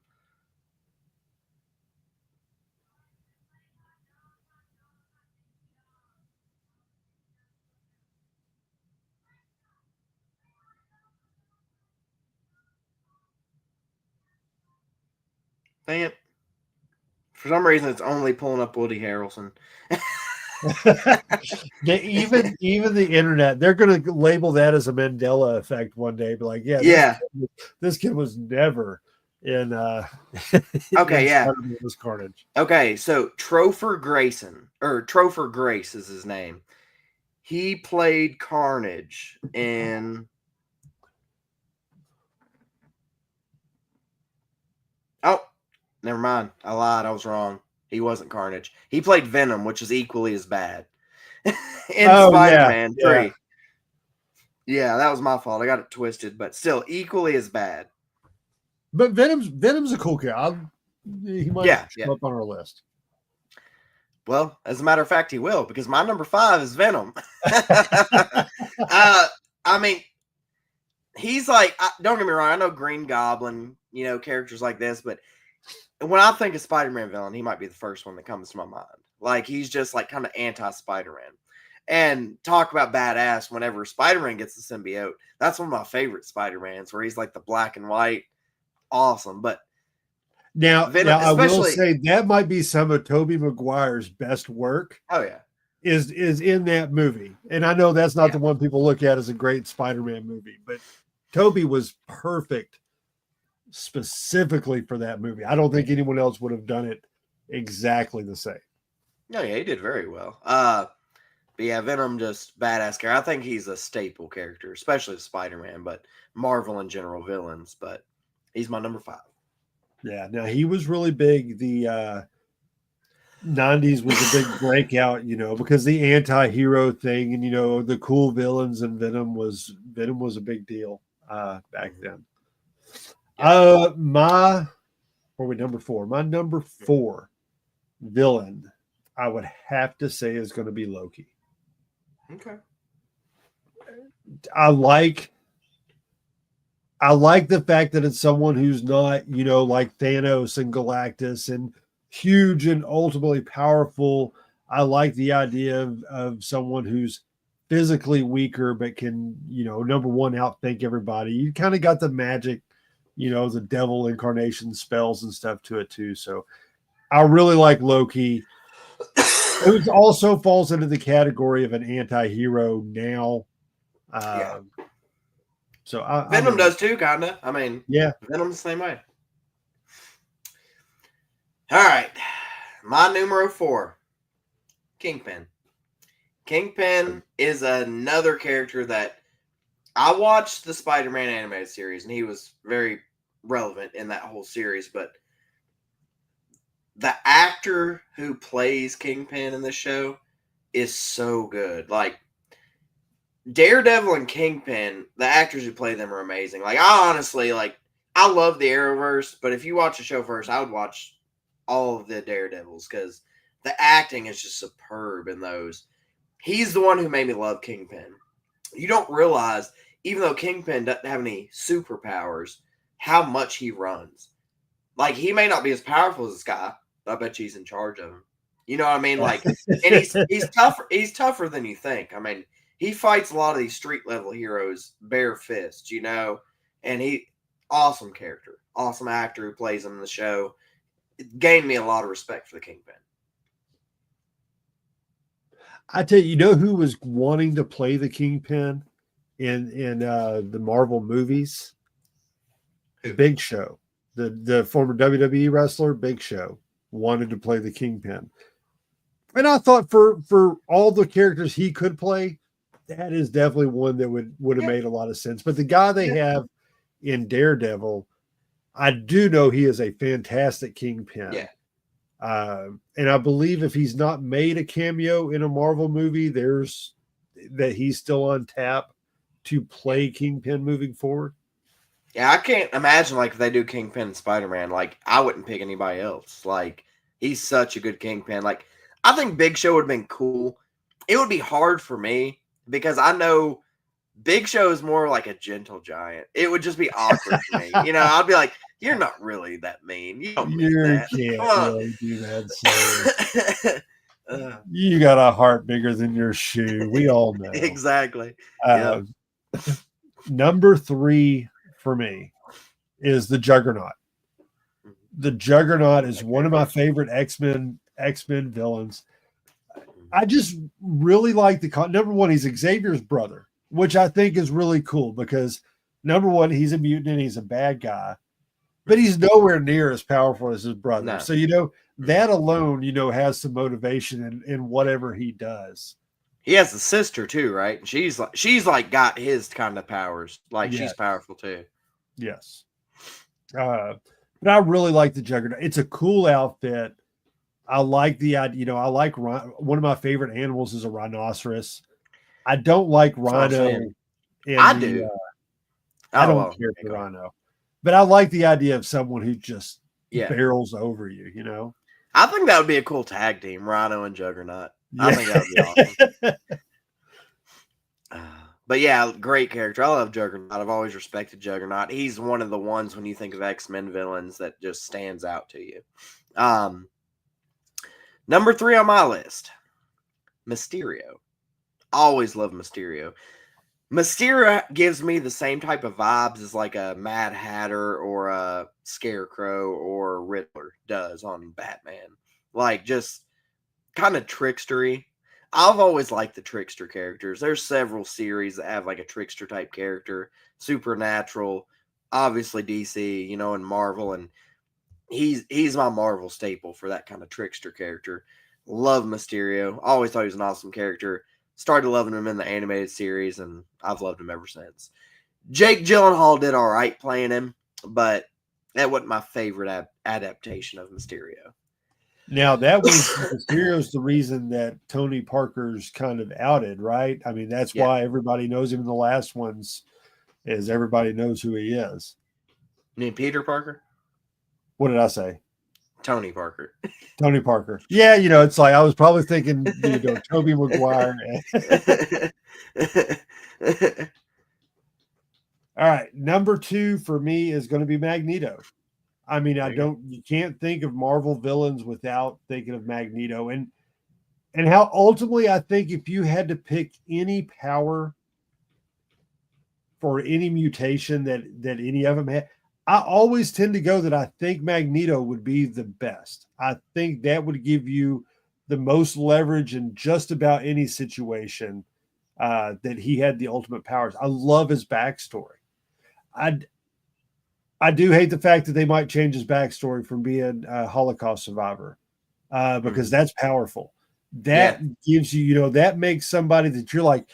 Speaker 2: Dang it. For some reason, it's only pulling up Woody Harrelson.
Speaker 1: Even the internet, they're going to label that as a Mandela effect one day. Be like, yeah,
Speaker 2: Yeah.
Speaker 1: this kid was never in.
Speaker 2: Okay,
Speaker 1: in
Speaker 2: yeah.
Speaker 1: Spider-Man was Carnage.
Speaker 2: Okay, so Topher Grace is his name. He played Carnage in. Oh, never mind. I lied. I was wrong. He wasn't Carnage. He played Venom, which is equally as bad. In Spider-Man 3. Yeah, that was my fault. I got it twisted, but still equally as bad.
Speaker 1: But Venom's a cool character. He might show up on our list.
Speaker 2: Well, as a matter of fact, he will, because my number 5 is Venom. I mean, he's like, don't get me wrong, I know Green Goblin, characters like this, but when I think of Spider-Man villain, he might be the first one that comes to my mind. Like, he's just like kind of anti-Spider-Man. And talk about badass whenever Spider-Man gets the symbiote. That's one of my favorite Spider-Mans, where he's like the black and white. Awesome. But
Speaker 1: now I will say that might be some of Tobey Maguire's best work.
Speaker 2: Oh, yeah.
Speaker 1: Is in that movie. And I know that's not the one people look at as a great Spider-Man movie, but Tobey was perfect specifically for that movie. I don't think anyone else would have done it exactly the same.
Speaker 2: No, yeah, he did very well. But yeah, Venom, just badass character. I think he's a staple character, especially Spider-Man, but Marvel in general villains. But he's my number 5.
Speaker 1: Yeah, now he was really big. The 90s was a big breakout, because the anti-hero thing and the cool villains, and Venom was a big deal back then. My number 4. My number 4 villain, I would have to say, is going to be Loki.
Speaker 2: Okay.
Speaker 1: I like the fact that it's someone who's not, like Thanos and Galactus and huge and ultimately powerful. I like the idea of someone who's physically weaker but can, number one, outthink everybody. You kind of got the magic, the devil incarnation spells and stuff to it too. So I really like Loki. It also falls into the category of an anti-hero now. So
Speaker 2: Venom does too, kind of. I mean,
Speaker 1: yeah,
Speaker 2: Venom's the same way. All right, my numero 4, Kingpin. Kingpin is another character that I watched the Spider-Man animated series, and he was very relevant in that whole series, but the actor who plays Kingpin in the show is so good. Like, Daredevil and Kingpin, the actors who play them are amazing. Like, I honestly, I love the Arrowverse, but if you watch the show first, I would watch all of the Daredevils, because the acting is just superb in those. He's the one who made me love Kingpin. You don't realize, even though Kingpin doesn't have any superpowers, how much he runs. Like, he may not be as powerful as this guy, but I bet you he's in charge of him. You know what I mean? Like, and he's tougher. He's tougher than you think. I mean, he fights a lot of these street level heroes bare fists, and awesome character, awesome actor who plays him in the show. It gained me a lot of respect for the Kingpin.
Speaker 1: I tell you, who was wanting to play the Kingpin in the Marvel movies? Big Show, the former WWE wrestler, Big Show, wanted to play the Kingpin. And I thought for all the characters he could play, that is definitely one that would have made a lot of sense. But the guy they have in Daredevil, I do know he is a fantastic Kingpin.
Speaker 2: Yeah.
Speaker 1: And I believe if he's not made a cameo in a Marvel movie, that he's still on tap to play Kingpin moving forward.
Speaker 2: Yeah, I can't imagine, if they do Kingpin and Spider-Man, I wouldn't pick anybody else. He's such a good Kingpin. I think Big Show would have been cool. It would be hard for me because I know Big Show is more like a gentle giant. It would just be awkward for me. I'd be like, "You're not really that mean. You don't mean
Speaker 1: You
Speaker 2: that.
Speaker 1: can't
Speaker 2: Come on."
Speaker 1: really do that. So you got a heart bigger than your shoe. We all know.
Speaker 2: Exactly. Yeah.
Speaker 1: Number 3 for me is the Juggernaut. The Juggernaut is one of my favorite X-Men villains. I just really like number one, he's Xavier's brother, which I think is really cool because number one, he's a mutant and he's a bad guy, but he's nowhere near as powerful as his brother.
Speaker 2: No.
Speaker 1: So, that alone, has some motivation in whatever he does.
Speaker 2: He has a sister too, right? She's like got his kind of powers. Like she's powerful too.
Speaker 1: Yes. But I really like the Juggernaut. It's a cool outfit. I like the idea. I like one of my favorite animals is a rhinoceros. I don't like rhino.
Speaker 2: I do.
Speaker 1: I don't care for rhino, but I like the idea of someone who just barrels over you.
Speaker 2: I think that would be a cool tag team, Rhino and Juggernaut. I think that would be awesome. But yeah, great character. I love Juggernaut. I've always respected Juggernaut. He's one of the ones when you think of X-Men villains that just stands out to you. Number 3 on my list, Mysterio. Always love Mysterio. Mysterio gives me the same type of vibes as like a Mad Hatter or a Scarecrow or Riddler does on Batman. Like just kind of trickstery. I've always liked the trickster characters. There's several series that have like a trickster type character. Supernatural, obviously DC, and Marvel, and he's my Marvel staple for that kind of trickster character. Love Mysterio. Always thought he was an awesome character. Started loving him in the animated series, and I've loved him ever since. Jake Gyllenhaal did all right playing him, but that wasn't my favorite adaptation of Mysterio.
Speaker 1: Now, that was Mysterio's the reason that Tony Parker's kind of outed, right? I mean, that's why everybody knows him in the last ones, is everybody knows who he is.
Speaker 2: You mean Peter Parker?
Speaker 1: What did I say?
Speaker 2: Tony Parker.
Speaker 1: Tony Parker. Yeah, it's like I was probably thinking Tobey Maguire. All right, number 2 for me is going to be Magneto. I mean, you can't think of Marvel villains without thinking of Magneto, and how ultimately I think if you had to pick any power for any mutation that any of them had, I always tend to go that I think Magneto would be the best. I think that would give you the most leverage in just about any situation that he had the ultimate powers. I love his backstory. I do hate the fact that they might change his backstory from being a Holocaust survivor because that's powerful. That gives you, that makes somebody that you're like,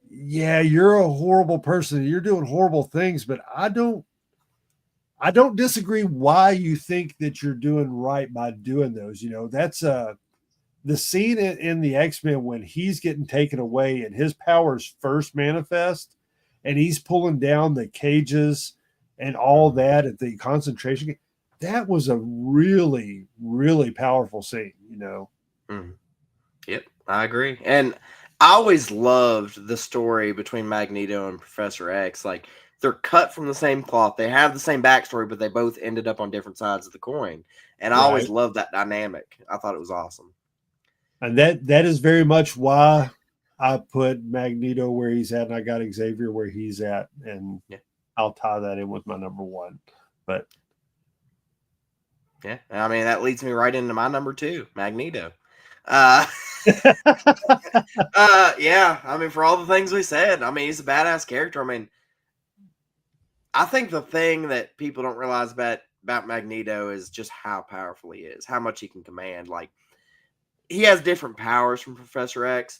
Speaker 1: yeah, you're a horrible person. You're doing horrible things, but I don't disagree why you think that you're doing right by doing those. That's the scene in the X-Men when he's getting taken away and his powers first manifest and he's pulling down the cages and all that at the concentration camp. That was a really, really powerful scene,
Speaker 2: Yep, I agree. And I always loved the story between Magneto and Professor X. Like, they're cut from the same cloth. They have the same backstory, but they both ended up on different sides of the coin. And I always loved that dynamic. I thought it was awesome.
Speaker 1: And that is very much why I put Magneto where he's at, and I got Xavier where he's at. And I'll tie that in with my number 1. But
Speaker 2: yeah, I mean, that leads me right into my number 2, Magneto. Yeah, I mean, for all the things we said, I mean, he's a badass character. I mean, I think the thing that people don't realize about Magneto is just how powerful he is, how much he can command. Like, he has different powers from Professor X,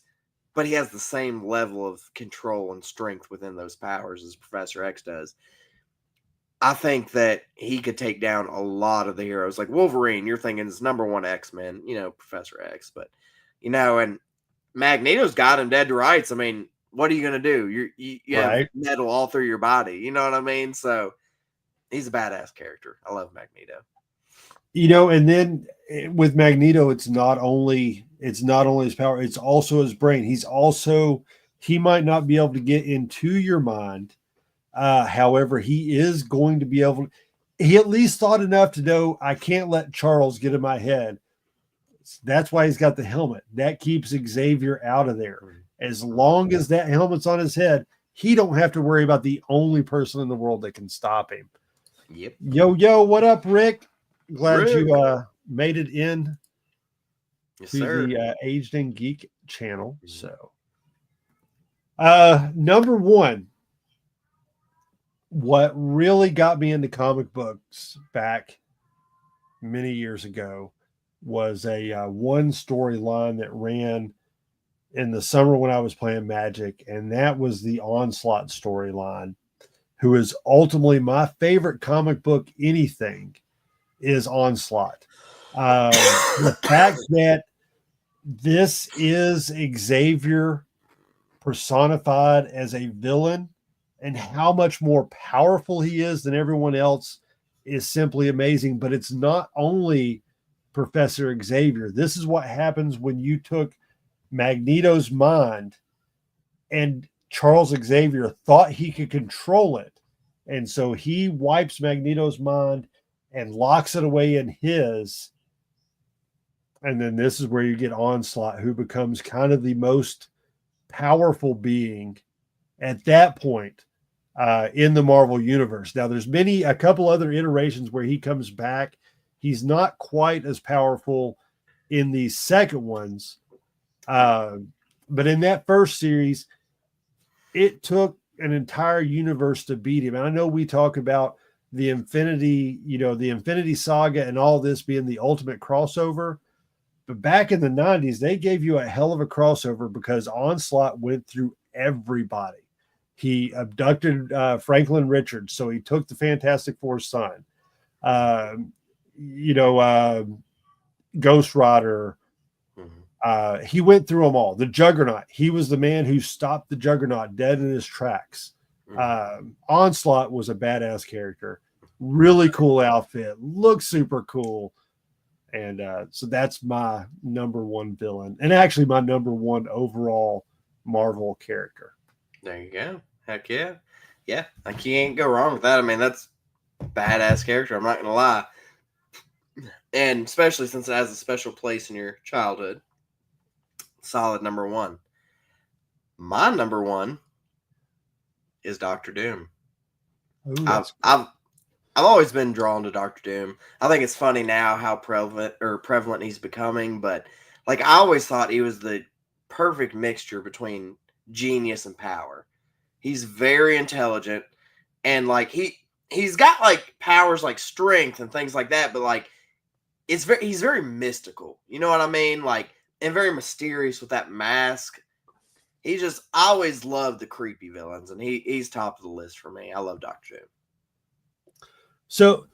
Speaker 2: but he has the same level of control and strength within those powers as Professor X does. I think that he could take down a lot of the heroes. Like Wolverine, you're thinking is number 1 X-Men, Professor X. But, and Magneto's got him dead to rights. I mean, what are you going to do? You have metal all through your body. You know what I mean? So he's a badass character. I love Magneto.
Speaker 1: And then with Magneto, it's not only his power, it's also his brain. He's also He might not be able to get into your mind. However, he is going to be able. He at least thought enough to know I can't let Charles get in my head. That's why he's got the helmet. That keeps Xavier out of there. As long as that helmet's on his head, he don't have to worry about the only person in the world that can stop him.
Speaker 2: Yep.
Speaker 1: Yo, what up, Rick? Glad
Speaker 2: Rick.
Speaker 1: you made it in
Speaker 2: Yes,
Speaker 1: to
Speaker 2: sir.
Speaker 1: the Aged and Geek channel. So, number one, what really got me into comic books back many years ago was a one storyline that ran in the summer when I was playing Magic, and that was the Onslaught storyline, who is ultimately my favorite comic book anything is Onslaught. The fact that this is Xavier personified as a villain and how much more powerful he is than everyone else is simply amazing. But it's not only Professor Xavier. This is what happens when you took Magneto's mind and Charles Xavier thought he could control it. And so he wipes Magneto's mind and locks it away in his. And then this is where you get Onslaught, who becomes kind of the most powerful being at that point in the Marvel universe. Now, there's a couple other iterations where he comes back. He's not quite as powerful in the second ones. But in that first series, it took an entire universe to beat him. And I know we talk about the Infinity Saga and all this being the ultimate crossover. But back in the 90s, they gave you a hell of a crossover because Onslaught went through everybody. He abducted Franklin Richards, so he took the Fantastic Four's son. Ghost Rider. He went through them all. The Juggernaut. He was the man who stopped the Juggernaut dead in his tracks. Onslaught was a badass character. Really cool outfit. Looks super cool. And so that's my number one villain. And actually my number one overall Marvel character.
Speaker 2: There you go. Heck yeah. Yeah. Like you ain't go wrong with that. I mean, that's a badass character. I'm not going to lie. And especially since it has a special place in your childhood. Solid number one. My number one is Doctor Doom.
Speaker 1: Ooh,
Speaker 2: I've always been drawn to Doctor Doom. I think it's funny now how prevalent he's becoming, but like I always thought he was the perfect mixture between genius and power. He's very intelligent, and like he's got like powers like strength and things like that, but like he's very mystical. You know what I mean? Like, and very mysterious with that mask. I always loved the creepy villains, and he's top of the list for me. I love Doctor Doom.
Speaker 1: So,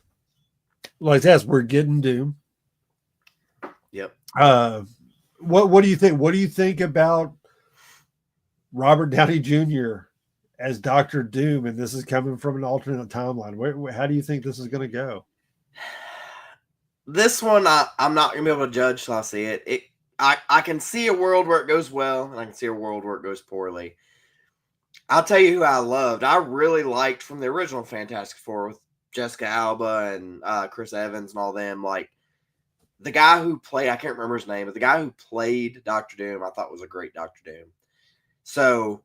Speaker 1: like that, we're getting Doom.
Speaker 2: Yep.
Speaker 1: What do you think? What do you think about Robert Downey Jr. as Doctor Doom? And this is coming from an alternate timeline. How do you think this is going to go?
Speaker 2: This one, I'm not going to be able to judge till I see it. I can see a world where it goes well, and I can see a world where it goes poorly. I'll tell you who I loved. I really liked from the original Fantastic Four with Jessica Alba and Chris Evans and all them. Like, the guy who played, I can't remember his name, but the guy who played Doctor Doom, I thought was a great Doctor Doom. So,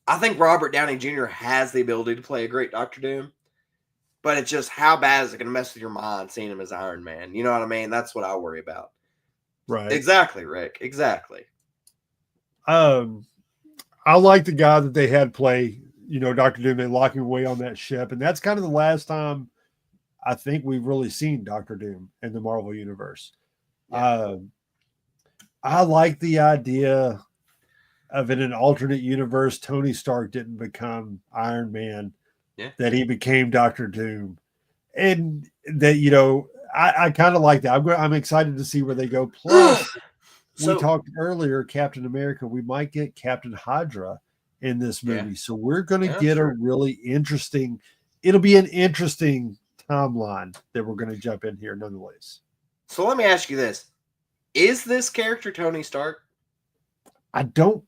Speaker 2: I think Robert Downey Jr. has the ability to play a great Doctor Doom, but it's just how bad is it going to mess with your mind seeing him as Iron Man? You know what I mean? That's what I worry about.
Speaker 1: Right.
Speaker 2: Exactly, Rick. Exactly.
Speaker 1: I like the guy that they had play, Doctor Doom. They lock him away on that ship, and that's kind of the last time I think we've really seen Doctor Doom in the Marvel universe. Yeah. I like the idea of in an alternate universe, Tony Stark didn't become Iron Man, that he became Doctor Doom, and that I kind of like that. I'm excited to see where they go. Plus, we talked earlier, Captain America. We might get Captain Hydra in this movie, so we're going to get a really interesting. It'll be an interesting timeline that we're going to jump in here, nonetheless.
Speaker 2: So let me ask you this: is this character Tony Stark?
Speaker 1: I don't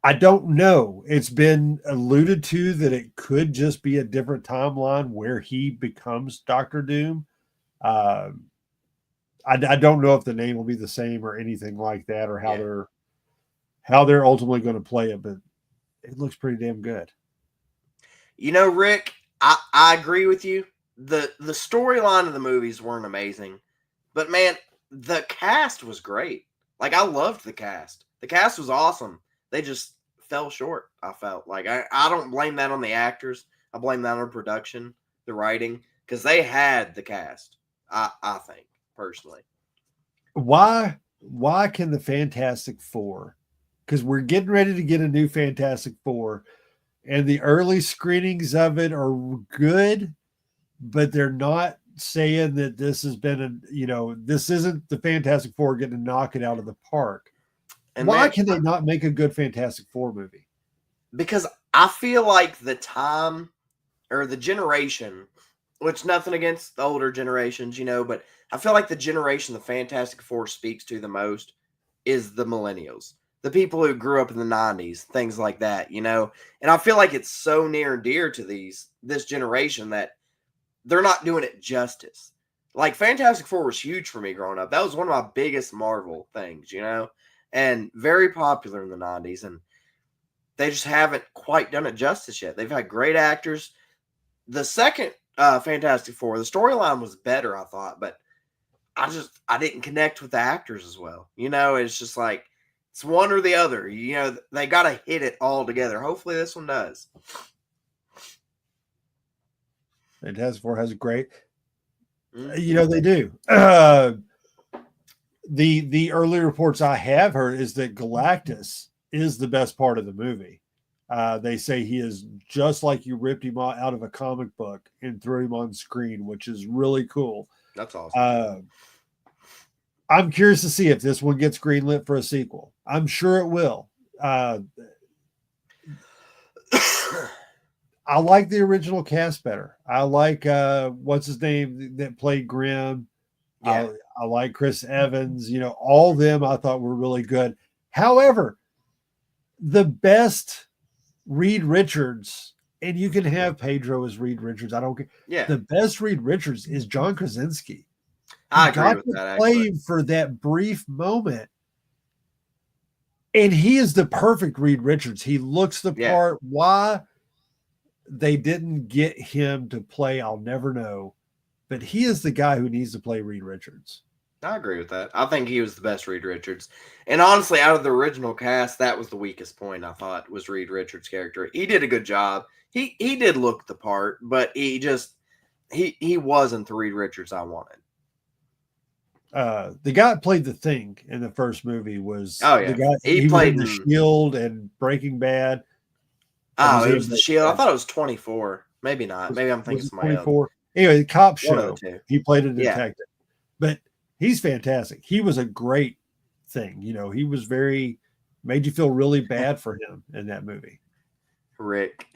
Speaker 1: I don't know. It's been alluded to that it could just be a different timeline where he becomes Doctor Doom. Um, I don't know if the name will be the same or anything like that, or
Speaker 2: Yeah.
Speaker 1: how they're ultimately going to play it. But it looks pretty damn good.
Speaker 2: You know, Rick, I agree with you. The storyline of the movies weren't amazing, but man, the cast was great. Like I loved the cast. The cast was awesome. They just fell short. I felt like I don't blame that on the actors. I blame that on production, the writing, because they had the cast. I think personally.
Speaker 1: Why can the Fantastic Four? Because we're getting ready to get a new Fantastic Four, and the early screenings of it are good, but they're not saying that this has been this isn't the Fantastic Four getting to knock it out of the park.
Speaker 2: And
Speaker 1: Why
Speaker 2: man,
Speaker 1: can they not make a good Fantastic Four movie?
Speaker 2: because I feel like the time or the generation, which nothing against the older generations, but I feel like the generation the Fantastic Four speaks to the most is the millennials, the people who grew up in the 90s, things like that, And I feel like it's so near and dear to this generation that they're not doing it justice. Like Fantastic Four was huge for me growing up. That was one of my biggest Marvel things, and very popular in the 90s. And they just haven't quite done it justice yet. They've had great actors. The second Fantastic Four, the storyline was better, I thought, but I didn't connect with the actors as well. It's just like it's one or the other. They got to hit it all together. Hopefully, this one does.
Speaker 1: Fantastic Four has a great,
Speaker 2: Mm-hmm.
Speaker 1: they do. The early reports I have heard is that Galactus is the best part of the movie. They say he is just like you ripped him out of a comic book and threw him on screen, which is really cool.
Speaker 2: That's awesome.
Speaker 1: I'm curious to see if this one gets greenlit for a sequel. I'm sure it will. I like the original cast better. I like what's his name that played Grim.
Speaker 2: Yeah.
Speaker 1: I like Chris Evans. All of them I thought were really good. However, the best Reed Richards, and you can have Pedro as Reed Richards. I don't care.
Speaker 2: Yeah.
Speaker 1: The best Reed Richards is John Krasinski.
Speaker 2: I
Speaker 1: He
Speaker 2: agree
Speaker 1: got
Speaker 2: with
Speaker 1: to
Speaker 2: that,
Speaker 1: play
Speaker 2: actually.
Speaker 1: him for that brief moment. And he is the perfect Reed Richards. He looks the
Speaker 2: Yeah.
Speaker 1: part. Why they didn't get him to play, I'll never know. But he is the guy who needs to play Reed Richards.
Speaker 2: I agree with that. I think he was the best Reed Richards. And honestly, out of the original cast, that was the weakest point I thought was Reed Richards' character. He did a good job. He did look the part, but he wasn't the Reed Richards I wanted.
Speaker 1: The guy that played the Thing in the first movie was
Speaker 2: Oh
Speaker 1: the
Speaker 2: yeah.
Speaker 1: guy.
Speaker 2: He
Speaker 1: He was
Speaker 2: played
Speaker 1: in The
Speaker 2: in
Speaker 1: Shield and Breaking Bad.
Speaker 2: it was the Shield. I thought it was 24. Maybe not. Maybe I'm thinking
Speaker 1: Was it
Speaker 2: somebody else.
Speaker 1: 24? Anyway, the cop
Speaker 2: One of the
Speaker 1: show.
Speaker 2: two.
Speaker 1: He played a
Speaker 2: Yeah.
Speaker 1: detective, but he's fantastic. He was a great thing. He was made you feel really bad for him in that movie.
Speaker 2: Rick,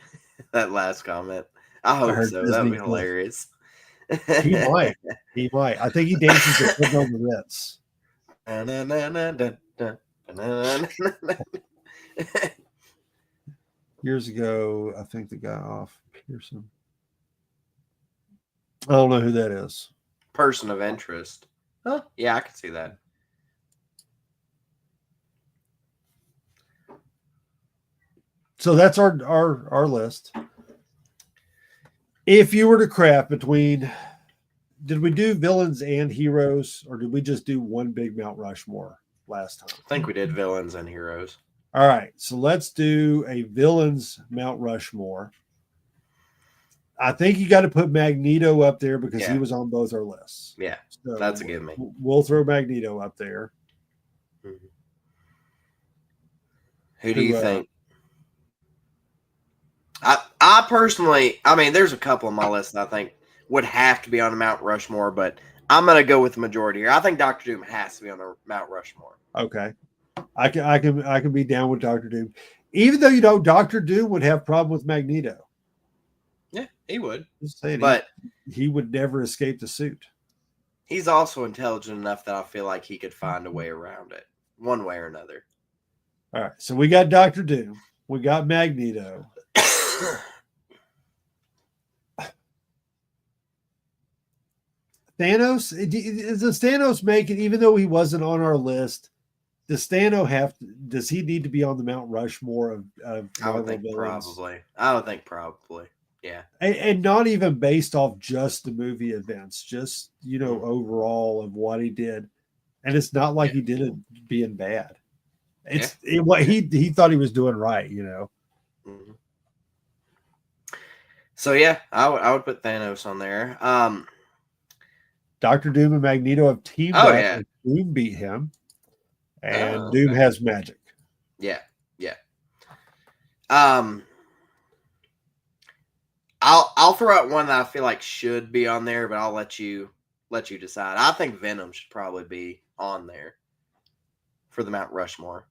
Speaker 2: that last comment. I
Speaker 1: I
Speaker 2: hope
Speaker 1: heard
Speaker 2: so. That would
Speaker 1: Disney
Speaker 2: be
Speaker 1: Plus.
Speaker 2: hilarious.
Speaker 1: He might. He might. I think he dances to Putting on the Ritz. Years ago, I think the guy off Pearson. I don't know who that is.
Speaker 2: Person of interest. Huh? Yeah, I can see that.
Speaker 1: So that's our list. If you were to craft between, did we do villains and heroes, or did we just do one big Mount Rushmore last time?
Speaker 2: I think we did villains and heroes.
Speaker 1: All right, so let's do a villains Mount Rushmore. I think you got to put Magneto up there because he was on both our lists.
Speaker 2: Yeah,
Speaker 1: so
Speaker 2: that's a give me.
Speaker 1: We'll throw Magneto up there.
Speaker 2: Mm-hmm. Who do you think? I personally, there's a couple on my list that I think would have to be on the Mount Rushmore, but I'm gonna go with the majority here. I think Doctor Doom has to be on the Mount Rushmore.
Speaker 1: Okay, I can be down with Doctor Doom, even though Doctor Doom would have problem with Magneto.
Speaker 2: Yeah, he would.
Speaker 1: Just saying,
Speaker 2: but
Speaker 1: he would never escape the suit.
Speaker 2: He's also intelligent enough that I feel like he could find a way around it, one way or another.
Speaker 1: All right. So we got Doctor Doom. We got Magneto. Thanos, does Thanos make it, even though he wasn't on our list? Does does he need to be on the Mount Rushmore of Marvel villains?
Speaker 2: I would think probably. Yeah.
Speaker 1: And not even based off just the movie events, just, overall of what he did. And it's not like he did it being bad. What he thought he was doing right,
Speaker 2: Mm-hmm. So yeah, I would put Thanos on there.
Speaker 1: Dr. Doom and Magneto have teamed up, and Doom beat him, and Doom has magic.
Speaker 2: Yeah. I'll throw out one that I feel like should be on there, but I'll let you decide. I think Venom should probably be on there for the Mount Rushmore.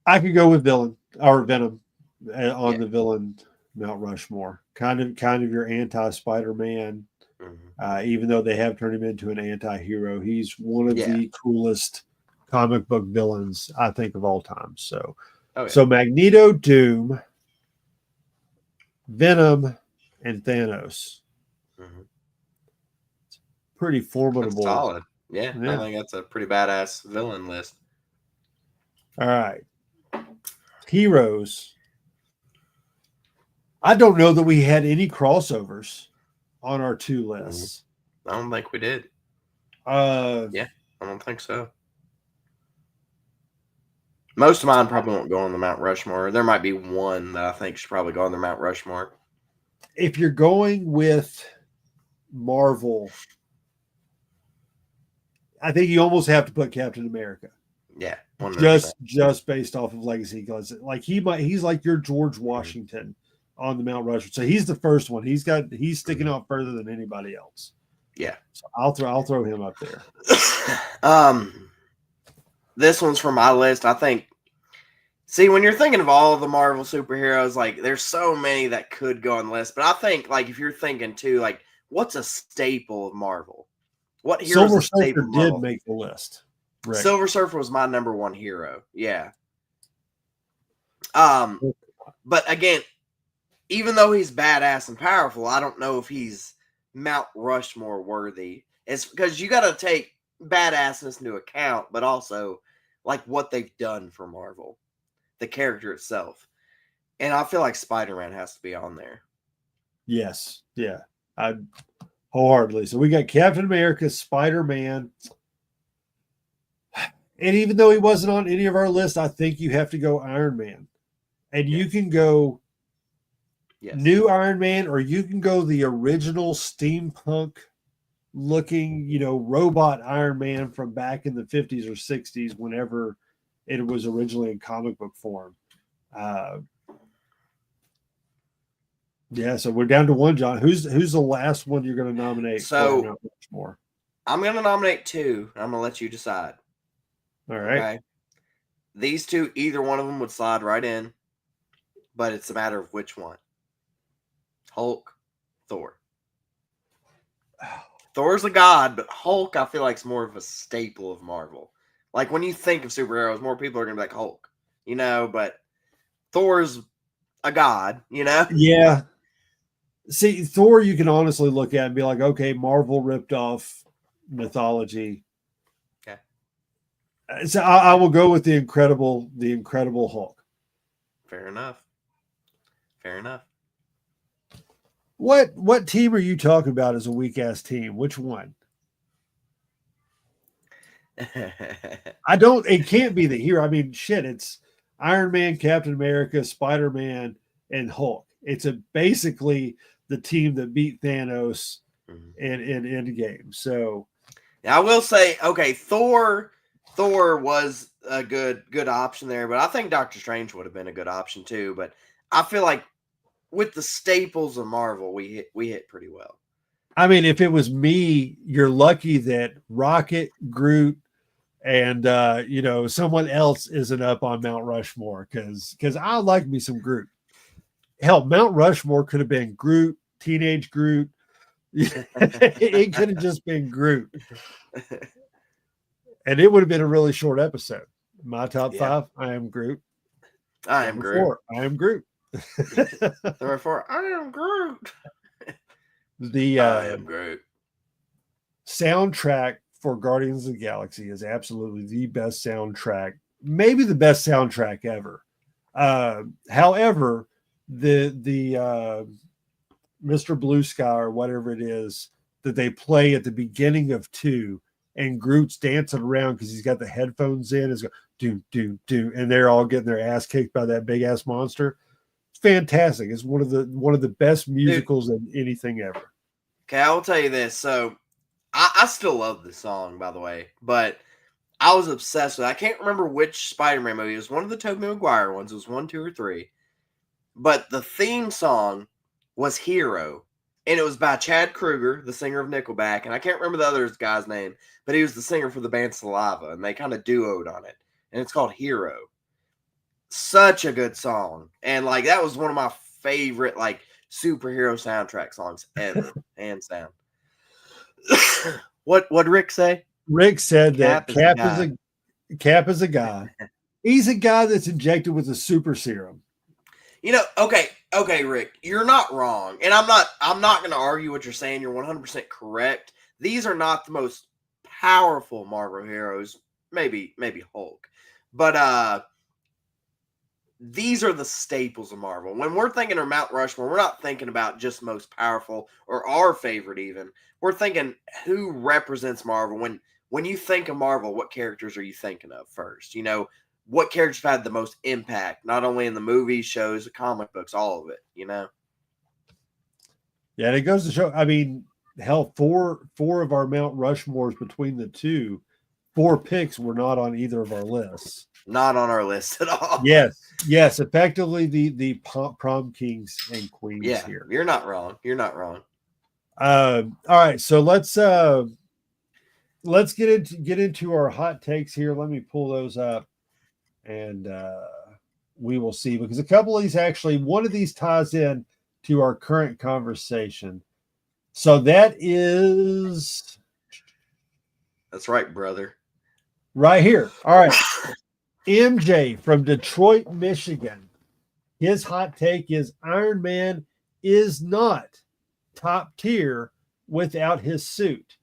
Speaker 1: I could go with Venom on the villain Mount Rushmore. Kind of your anti-Spider-Man. Mm-hmm. Even though they have turned him into an anti-hero, he's one of the coolest comic book villains, I think, of all time. So, so Magneto, Doom, Venom, and Thanos. Mm-hmm. Pretty formidable.
Speaker 2: That's solid. Yeah, I think that's a pretty badass villain list.
Speaker 1: All right. Heroes. I don't know that we had any crossovers on our two lists.
Speaker 2: I don't think we did. I don't think so. Most of mine probably won't go on the Mount Rushmore. There might be one that I think should probably go on the Mount Rushmore.
Speaker 1: If you're going with Marvel, I think you almost have to put Captain America.
Speaker 2: Yeah,
Speaker 1: 100%. Just based off of legacy, because like he's like your George Washington on the Mount Rushmore. So he's the first one. He's sticking out further than anybody else.
Speaker 2: Yeah,
Speaker 1: so I'll throw him up there.
Speaker 2: This one's from my list. I think. See, when you're thinking of all the Marvel superheroes, like there's so many that could go on the list. But I think, like, if you're thinking too, like, what's a staple of Marvel? What hero?
Speaker 1: Silver Surfer did make the list.
Speaker 2: Right. Silver Surfer was my number one hero. Yeah. But again, even though he's badass and powerful, I don't know if he's Mount Rushmore worthy. It's because you got to take badassness into account, but also like what they've done for Marvel, the character itself. And I feel like Spider-Man has to be on there.
Speaker 1: Yes. Yeah. I wholeheartedly. So we got Captain America, Spider-Man. And even though he wasn't on any of our lists, I think you have to go Iron Man. And you can go new Iron Man, or you can go the original steampunk looking, robot Iron Man from back in the 50s or 60s, whenever it was originally in comic book form. So we're down to one, John. Who's the last one you're going to nominate?
Speaker 2: So I'm going to nominate two. I'm going to let you decide.
Speaker 1: All right. Okay.
Speaker 2: These two, either one of them would slide right in, but it's a matter of which one. Hulk, Thor. Thor's a god, but Hulk, I feel like, is more of a staple of Marvel. Like, when you think of superheroes, more people are going to be like Hulk, but Thor's a god,
Speaker 1: Yeah. See, Thor, you can honestly look at and be like, okay, Marvel ripped off mythology.
Speaker 2: Okay.
Speaker 1: So I will go with the Incredible Hulk.
Speaker 2: Fair enough.
Speaker 1: What team are you talking about as a weak ass team? Which one? It can't be the hero. I mean, shit, it's Iron Man, Captain America, Spider-Man, and Hulk. It's basically the team that beat Thanos in Endgame. So
Speaker 2: I will say, okay, Thor was a good option there, but I think Doctor Strange would have been a good option too. But I feel like with the staples of Marvel, we hit pretty well.
Speaker 1: I mean, if it was me, you're lucky that Rocket, Groot, and someone else isn't up on Mount Rushmore, because I like me some Groot. Hell, Mount Rushmore could have been Groot, teenage Groot. It could have just been Groot, and it would have been a really short episode. My top
Speaker 2: Yeah.
Speaker 1: 5, I am Groot.
Speaker 2: I am
Speaker 1: Number
Speaker 2: Groot.
Speaker 1: 4, I am Groot.
Speaker 2: Number 4, I am Groot.
Speaker 1: The
Speaker 2: I am Groot.
Speaker 1: soundtrack for Guardians of the Galaxy is absolutely the best soundtrack, maybe the best soundtrack ever. However, the Mr. Blue Sky or whatever it is that they play at the beginning of 2, and Groot's dancing around because he's got the headphones in, is going do do do, and they're all getting their ass kicked by that big ass monster. It's fantastic. It's one of the best musicals in anything ever.
Speaker 2: Okay, I will tell you this. So I still love this song, by the way, but I was obsessed with it. I can't remember which Spider-Man movie. It was one of the Tobey Maguire ones. It was 1, 2, or 3. But the theme song was Hero. And it was by Chad Kroeger, the singer of Nickelback. And I can't remember the other guy's name, but he was the singer for the band Saliva. And they kind of duoed on it. And it's called Hero. Such a good song. And like that was one of my favorite like superhero soundtrack songs ever. Hands down. What Rick say?
Speaker 1: Rick said that Cap is a guy. He's a guy that's injected with a super serum.
Speaker 2: You know, okay, Rick, you're not wrong, and I'm not going to argue what you're saying. You're 100% correct. These are not the most powerful Marvel heroes. Maybe Hulk, but these are the staples of Marvel. When we're thinking of Mount Rushmore, we're not thinking about just most powerful or our favorite even. We're thinking who represents Marvel. When you think of Marvel, what characters are you thinking of first? You know, what characters have had the most impact, not only in the movies, shows, comic books, all of it, you know?
Speaker 1: Yeah, and it goes to show, I mean, hell, four of our Mount Rushmores between the two, 4 picks were not on either of our lists.
Speaker 2: Not on our list at all.
Speaker 1: Yes, effectively the prom kings and queens here.
Speaker 2: You're not wrong. You're not wrong.
Speaker 1: All right, so let's get into our hot takes here. Let me pull those up, and we will see, because a couple of these actually, one of these ties in to our current conversation. So that's
Speaker 2: right, brother.
Speaker 1: Right here. All right. MJ from Detroit, Michigan. His hot take is Iron Man is not top tier without his suit.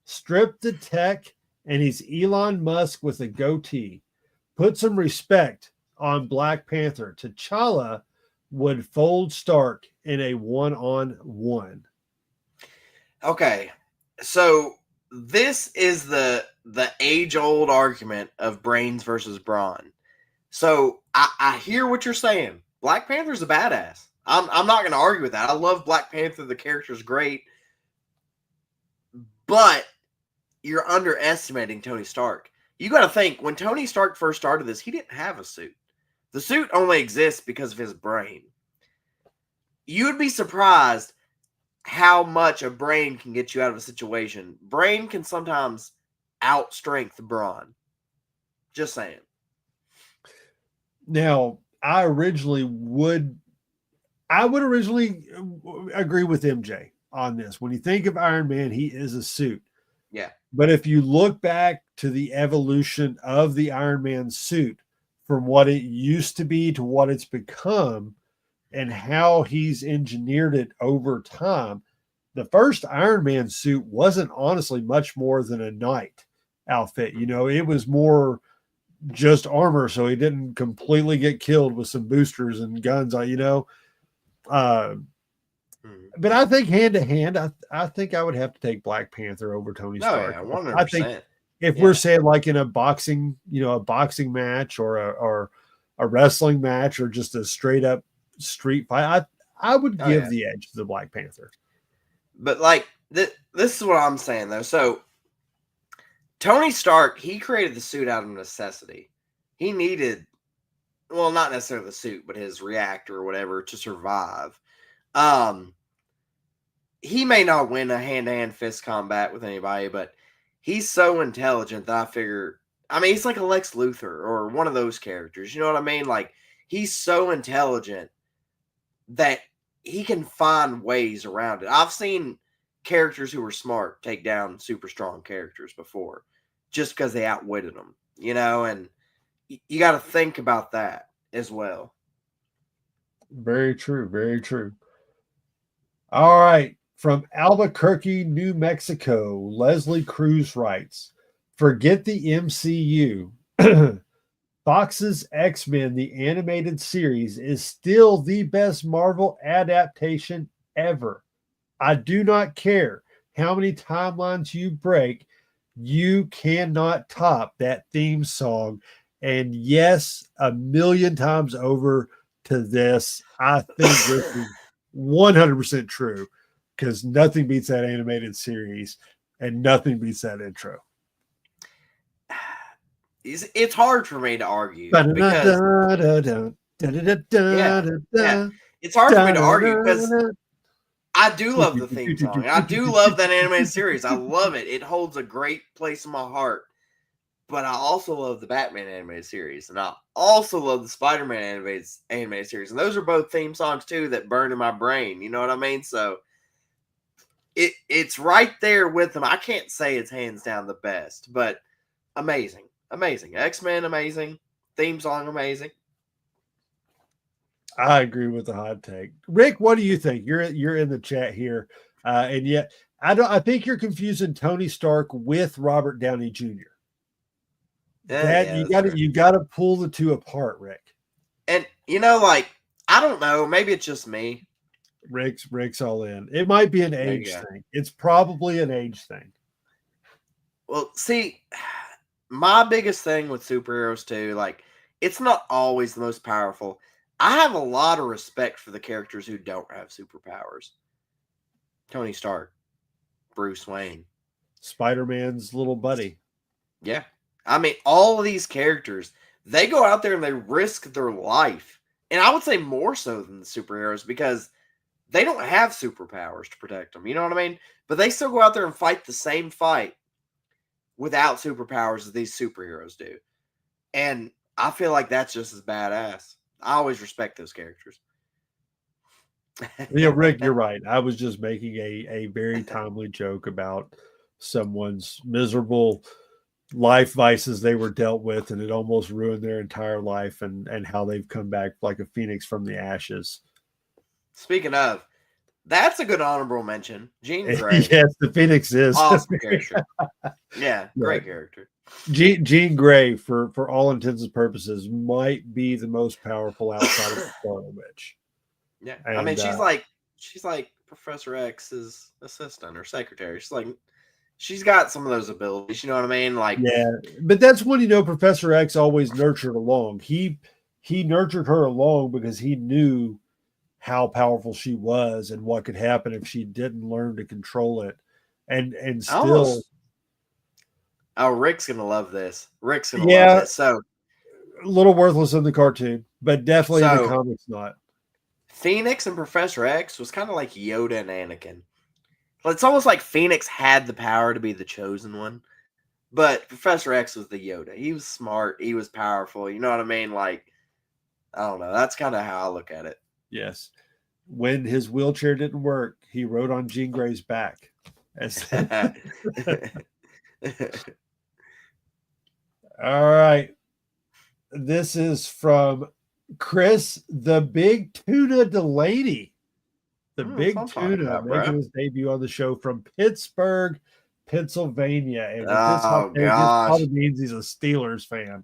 Speaker 1: Strip the tech, and he's Elon Musk with a goatee. Put some respect on Black Panther. T'Challa would fold Stark in a 1-on-1.
Speaker 2: Okay, so this is the age-old argument of brains versus brawn. So I hear what you're saying. Black Panther's a badass. I'm not going to argue with that. I love Black Panther. The character's great. But you're underestimating Tony Stark. You got to think, when Tony Stark first started this, he didn't have a suit. The suit only exists because of his brain. You would be surprised how much a brain can get you out of a situation. Brain can sometimes outstrength brawn. Just saying.
Speaker 1: Now, I would originally agree with MJ on this. When you think of Iron Man, he is a suit.
Speaker 2: Yeah.
Speaker 1: But if you look back to the evolution of the Iron Man suit from what it used to be to what it's become and how he's engineered it over time, the first Iron Man suit wasn't honestly much more than a knight outfit. You know, it was more just armor, so he didn't completely get killed with some boosters and guns, you know. But I think hand to hand, I think I would have to take Black Panther over Tony Stark.
Speaker 2: Yeah, 100%.
Speaker 1: I think if we're saying like in a boxing match or a wrestling match or just a straight up street fight, I would give the edge to the Black Panther. But
Speaker 2: like this is what I'm saying though. So Tony Stark, he created the suit out of necessity. He needed, well, not necessarily the suit, but his reactor or whatever to survive. He may not win a hand-to-hand fist combat with anybody, but he's so intelligent that I figure, I mean, he's like a Lex Luthor or one of those characters. You know what I mean? Like, he's so intelligent that he can find ways around it. I've seen characters who were smart take down super strong characters before just because they outwitted them, you know, and you got to think about that as well.
Speaker 1: Very true. Very true. All right. From Albuquerque, New Mexico, Leslie Cruz writes, forget the MCU. Fox's X-Men, the animated series, is still the best Marvel adaptation ever. I do not care how many timelines you break, you cannot top that theme song. And yes, a million times over to this. I think this is 100% true because nothing beats that animated series and nothing beats that intro.
Speaker 2: It's hard for me to argue because yeah, it's hard for me to argue because I do love the theme song. I do love that animated series. I love it. It holds a great place in my heart. But I also love the Batman animated series, and I also love the Spider-Man animated series. And those are both theme songs too that burn in my brain. You know what I mean? So it's right there with them. I can't say it's hands down the best, but amazing. X-Men, amazing. Theme song, amazing.
Speaker 1: I agree with the hot take. Rick, what do you think? You're in the chat here, and yet I think you're confusing Tony Stark with Robert Downey Jr. You got to pull the two apart, Rick.
Speaker 2: And like I don't know, maybe it's just me.
Speaker 1: Rick's all in. It might be an age thing. It's probably an age thing.
Speaker 2: Well, see, my biggest thing with superheroes too, like it's not always the most powerful. I have a lot of respect for the characters who don't have superpowers. Tony Stark, Bruce Wayne,
Speaker 1: Spider-Man's little buddy.
Speaker 2: Yeah. I mean, all of these characters, they go out there and they risk their life. And I would say more so than the superheroes because they don't have superpowers to protect them. You know what I mean? But they still go out there and fight the same fight without superpowers as these superheroes do. And I feel like that's just as badass. I always respect those characters.
Speaker 1: Yeah, Rick, you're right. I was just making a very timely joke about someone's miserable life vices they were dealt with, and it almost ruined their entire life, and how they've come back like a phoenix from the ashes.
Speaker 2: Speaking of, that's a good honorable mention. Jean Grey.
Speaker 1: Yes, the Phoenix is
Speaker 2: awesome character. Yeah, great character.
Speaker 1: Jean Grey, for all intents and purposes, might be the most powerful outside of the Scarlet Witch.
Speaker 2: Yeah, and, I mean, she's like Professor X's assistant or secretary. She's got some of those abilities. You know what I mean? Like,
Speaker 1: yeah, but that's when Professor X always nurtured along. He nurtured her along because he knew how powerful she was and what could happen if she didn't learn to control it. And still.
Speaker 2: Oh, Rick's gonna love this. Rick's gonna love this. So
Speaker 1: a little worthless in the cartoon, but definitely in the comics not.
Speaker 2: Phoenix and Professor X was kind of like Yoda and Anakin. It's almost like Phoenix had the power to be the chosen one, but Professor X was the Yoda. He was smart. He was powerful. You know what I mean? Like, I don't know. That's kind of how I look at it.
Speaker 1: Yes. When his wheelchair didn't work, he rode on Jean Grey's back. All right. This is from Chris, the Big Tuna Delaney. The Big Tuna making his debut on the show from Pittsburgh, Pennsylvania. And with this hot take, this probably means he's a Steelers fan.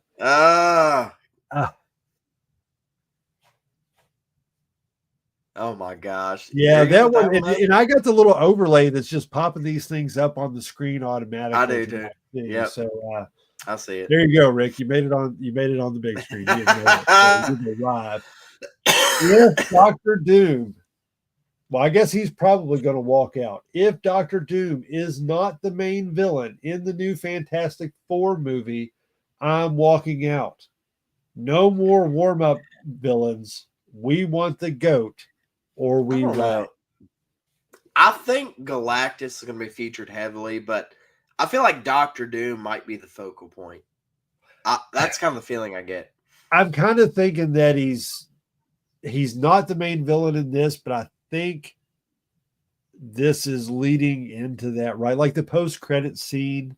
Speaker 2: Oh my gosh.
Speaker 1: Yeah, that one. And I got the little overlay that's just popping these things up on the screen automatically.
Speaker 2: I do too.
Speaker 1: Yeah. So
Speaker 2: I see it.
Speaker 1: There you go, Rick. You made it on the big screen. You did live. If Dr. Doom, well, I guess he's probably going to walk out. If Dr. Doom is not the main villain in the new Fantastic Four movie, I'm walking out. No more warm-up villains. We want the GOAT, or we won't.
Speaker 2: I think Galactus is going to be featured heavily, but I feel like Dr. Doom might be the focal point. That's kind of the feeling I get.
Speaker 1: I'm kind of thinking that he's not the main villain in this, but I think this is leading into that, right? Like the post-credit scene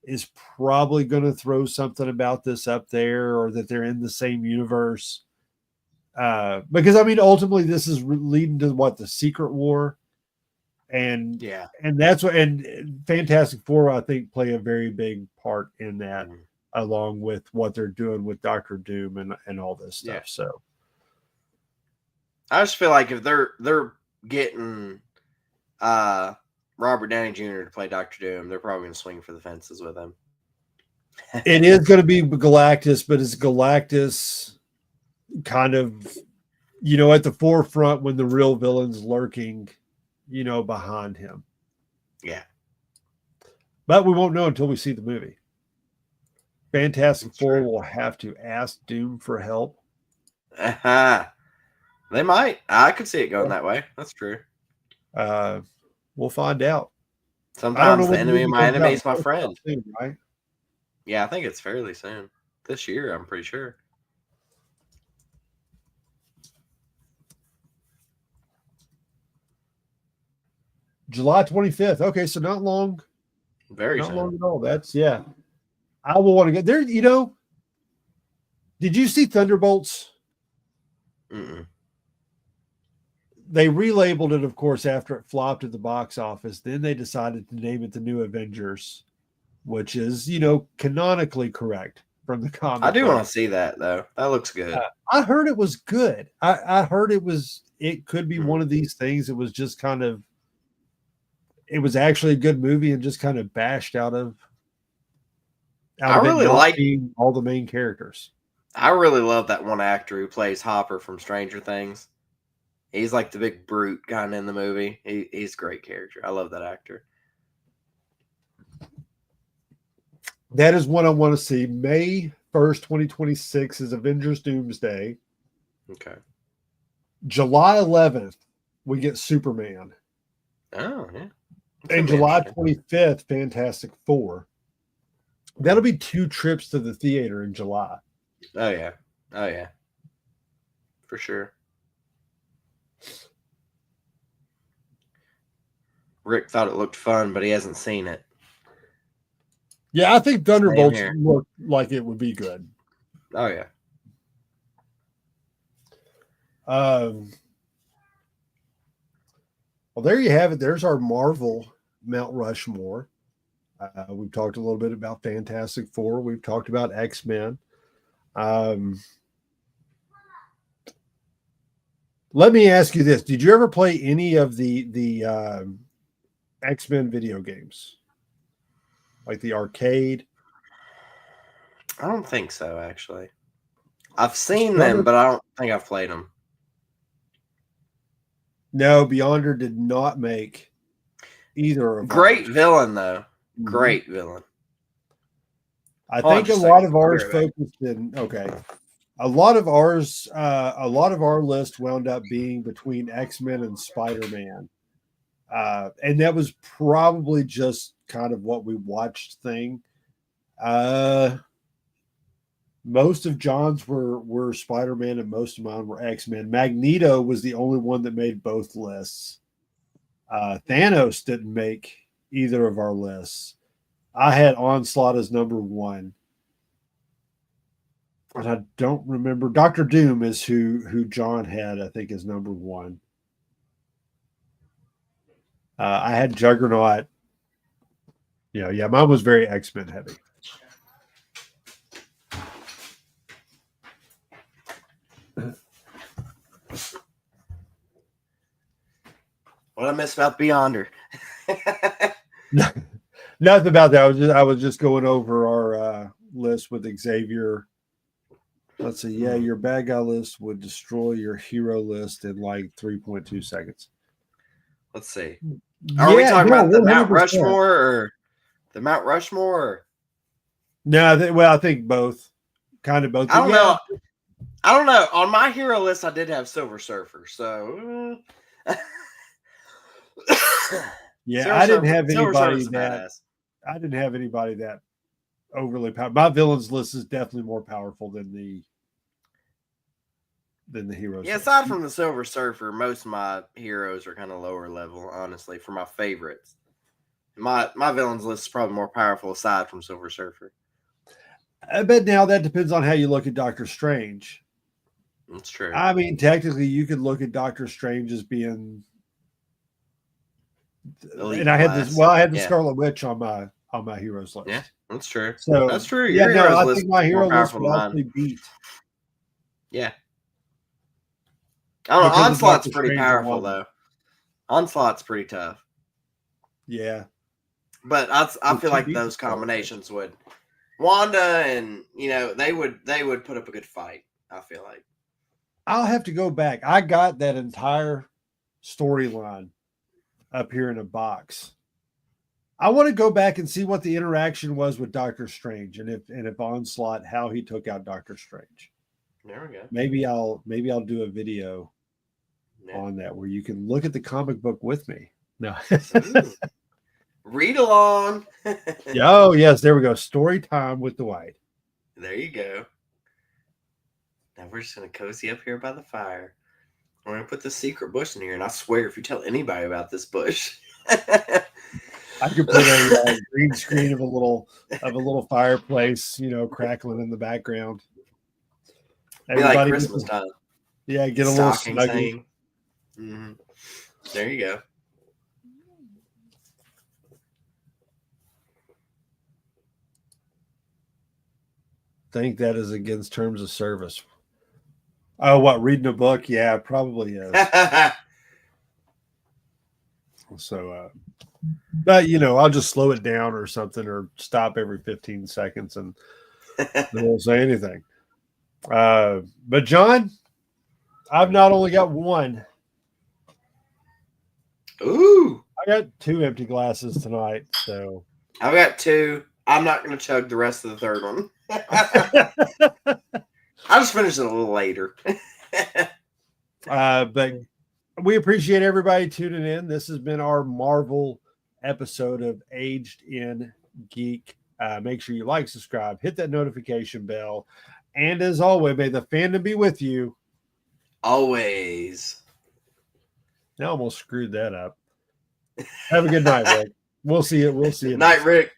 Speaker 1: is probably going to throw something about this up there, or that they're in the same universe. Because I mean, ultimately, this is leading to what, the Secret War, and that's what, and Fantastic Four, I think, play a very big part in that, along with what they're doing with Doctor Doom and all this stuff. So
Speaker 2: I just feel like if they're getting Robert Downey Jr. to play Doctor Doom, they're probably going to swing for the fences with him.
Speaker 1: it is going to be Galactus, but is Galactus kind of, at the forefront when the real villain's lurking, behind him?
Speaker 2: Yeah.
Speaker 1: But we won't know until we see the movie. Fantastic Four
Speaker 2: true.
Speaker 1: will have to ask Doom for help.
Speaker 2: They might. I could see it going that way. That's true.
Speaker 1: We'll find out.
Speaker 2: Sometimes the enemy of my enemy is my friend.
Speaker 1: Soon, right?
Speaker 2: Yeah, I think it's fairly soon. This year, I'm pretty sure.
Speaker 1: July 25th. Okay, so not long.
Speaker 2: Very
Speaker 1: not
Speaker 2: soon.
Speaker 1: long at all. That's, yeah. I will want to get there. Did you see Thunderbolts?
Speaker 2: Mm-mm.
Speaker 1: They relabeled it, of course, after it flopped at the box office. Then they decided to name it the New Avengers, which is, canonically correct from the comic.
Speaker 2: I do want to see that, though. That looks good.
Speaker 1: I heard it was good. I heard it could be one of these things. It was just kind of, it was actually a good movie and just kind of bashed out of
Speaker 2: I really like
Speaker 1: being all the main characters.
Speaker 2: I really love that one actor who plays Hopper from Stranger Things. He's like the big brute kind of in the movie. He's a great character. I love that actor.
Speaker 1: That is what I want to see. May 1st, 2026 is Avengers Doomsday.
Speaker 2: Okay.
Speaker 1: July 11th, we get Superman.
Speaker 2: Oh, yeah.
Speaker 1: And July 25th, Fantastic Four. That'll be 2 trips to the theater in July.
Speaker 2: Oh, yeah. Oh, yeah. For sure. Rick thought it looked fun, but he hasn't seen it.
Speaker 1: Yeah, I think Thunderbolts looked like it would be good.
Speaker 2: Oh, yeah.
Speaker 1: Well, there you have it. There's our Marvel Mount Rushmore. We've talked a little bit about Fantastic Four. We've talked about X-Men. Let me ask you this. Did you ever play any of the X-Men video games? Like the arcade?
Speaker 2: I don't think so, actually. I've seen them, but I don't think I've played them.
Speaker 1: No, Beyonder did not make either of
Speaker 2: Great villain, though. Great villain.
Speaker 1: I think a lot of ours focused in, a lot of our list wound up being between X-Men and Spider-Man. And that was probably just kind of what we watched thing. Most of John's were Spider-Man and most of mine were X-Men. Magneto was the only one that made both lists. Thanos didn't make either of our lists. I had Onslaught as number 1. And I don't remember. Dr. Doom is who John had, I think, is number 1. I had Juggernaut. Yeah, mine was very X-Men heavy.
Speaker 2: What I miss about Beyonder?
Speaker 1: Nothing about that. I was just going over our list with Xavier. Let's see. Yeah, your bad guy list would destroy your hero list in like 3.2 seconds.
Speaker 2: Let's see. Are we talking about the Mount Rushmore or the Mount Rushmore? Or?
Speaker 1: No, I think both. Kind of both.
Speaker 2: I don't know. I don't know. On my hero list, I did have Silver Surfer. So,
Speaker 1: yeah, I didn't have anybody that. I didn't have anybody that overly powerful. My villains list is definitely more powerful than the heroes.
Speaker 2: Yeah, aside from the Silver Surfer, most of my heroes are kind of lower level, honestly, for my favorites. My villains list is probably more powerful aside from Silver Surfer.
Speaker 1: I bet now that depends on how you look at Doctor Strange.
Speaker 2: That's true.
Speaker 1: I mean, technically, you could look at Doctor Strange as being.
Speaker 2: Elite
Speaker 1: and I had
Speaker 2: class.
Speaker 1: this. Well, I had the
Speaker 2: Yeah.
Speaker 1: Scarlet Witch on my heroes list.
Speaker 2: Yeah, that's true.
Speaker 1: So
Speaker 2: that's true.
Speaker 1: Yeah,
Speaker 2: Your
Speaker 1: no,
Speaker 2: heroes
Speaker 1: I
Speaker 2: list
Speaker 1: think my
Speaker 2: is
Speaker 1: hero
Speaker 2: more
Speaker 1: list
Speaker 2: powerful
Speaker 1: would
Speaker 2: than
Speaker 1: actually
Speaker 2: mine.
Speaker 1: beat.
Speaker 2: Yeah. I don't know.
Speaker 1: Because of
Speaker 2: Onslaught's
Speaker 1: Doctor
Speaker 2: pretty
Speaker 1: Strange
Speaker 2: powerful
Speaker 1: alone.
Speaker 2: though. Onslaught's pretty tough.
Speaker 1: Yeah.
Speaker 2: But I
Speaker 1: Well,
Speaker 2: feel
Speaker 1: she
Speaker 2: like
Speaker 1: beat the
Speaker 2: those
Speaker 1: Scarlet Witch.
Speaker 2: combinations would. Wanda and they would put up a good fight. I feel like.
Speaker 1: I'll have to go back. I got that entire storyline up here in a box. I want to go back and see what the interaction was with Doctor Strange and if Onslaught, how he took out Doctor Strange.
Speaker 2: There we go.
Speaker 1: Maybe I'll do a video on that where you can look at the comic book with me. No.
Speaker 2: Read along.
Speaker 1: Oh, yes, there we go. Story time with Dwight.
Speaker 2: There you go. Now we're just gonna cozy up here by the fire. We're gonna put the secret bush in here, and I swear, if you tell anybody about this bush,
Speaker 1: I could put a green screen of a little fireplace, crackling in the background.
Speaker 2: Be like Christmas time.
Speaker 1: Yeah, get a little snuggie.
Speaker 2: Mm-hmm. There you go.
Speaker 1: Think that is against terms of service. Oh, what, reading a book? Yeah, it probably is. So, but I'll just slow it down or something, or stop every 15 seconds and they won't say anything. But John, I've not only got one.
Speaker 2: Ooh.
Speaker 1: I got 2 empty glasses tonight. So
Speaker 2: I've got 2. I'm not going to chug the rest of the third one. I'll just finish it a little later.
Speaker 1: But we appreciate everybody tuning in. This has been our Marvel episode of Aged in Geek. Make sure you like, subscribe, hit that notification bell. And as always, may the fandom be with you.
Speaker 2: Always.
Speaker 1: I almost screwed that up. Have a good night, Rick. We'll see you.
Speaker 2: Night, Rick.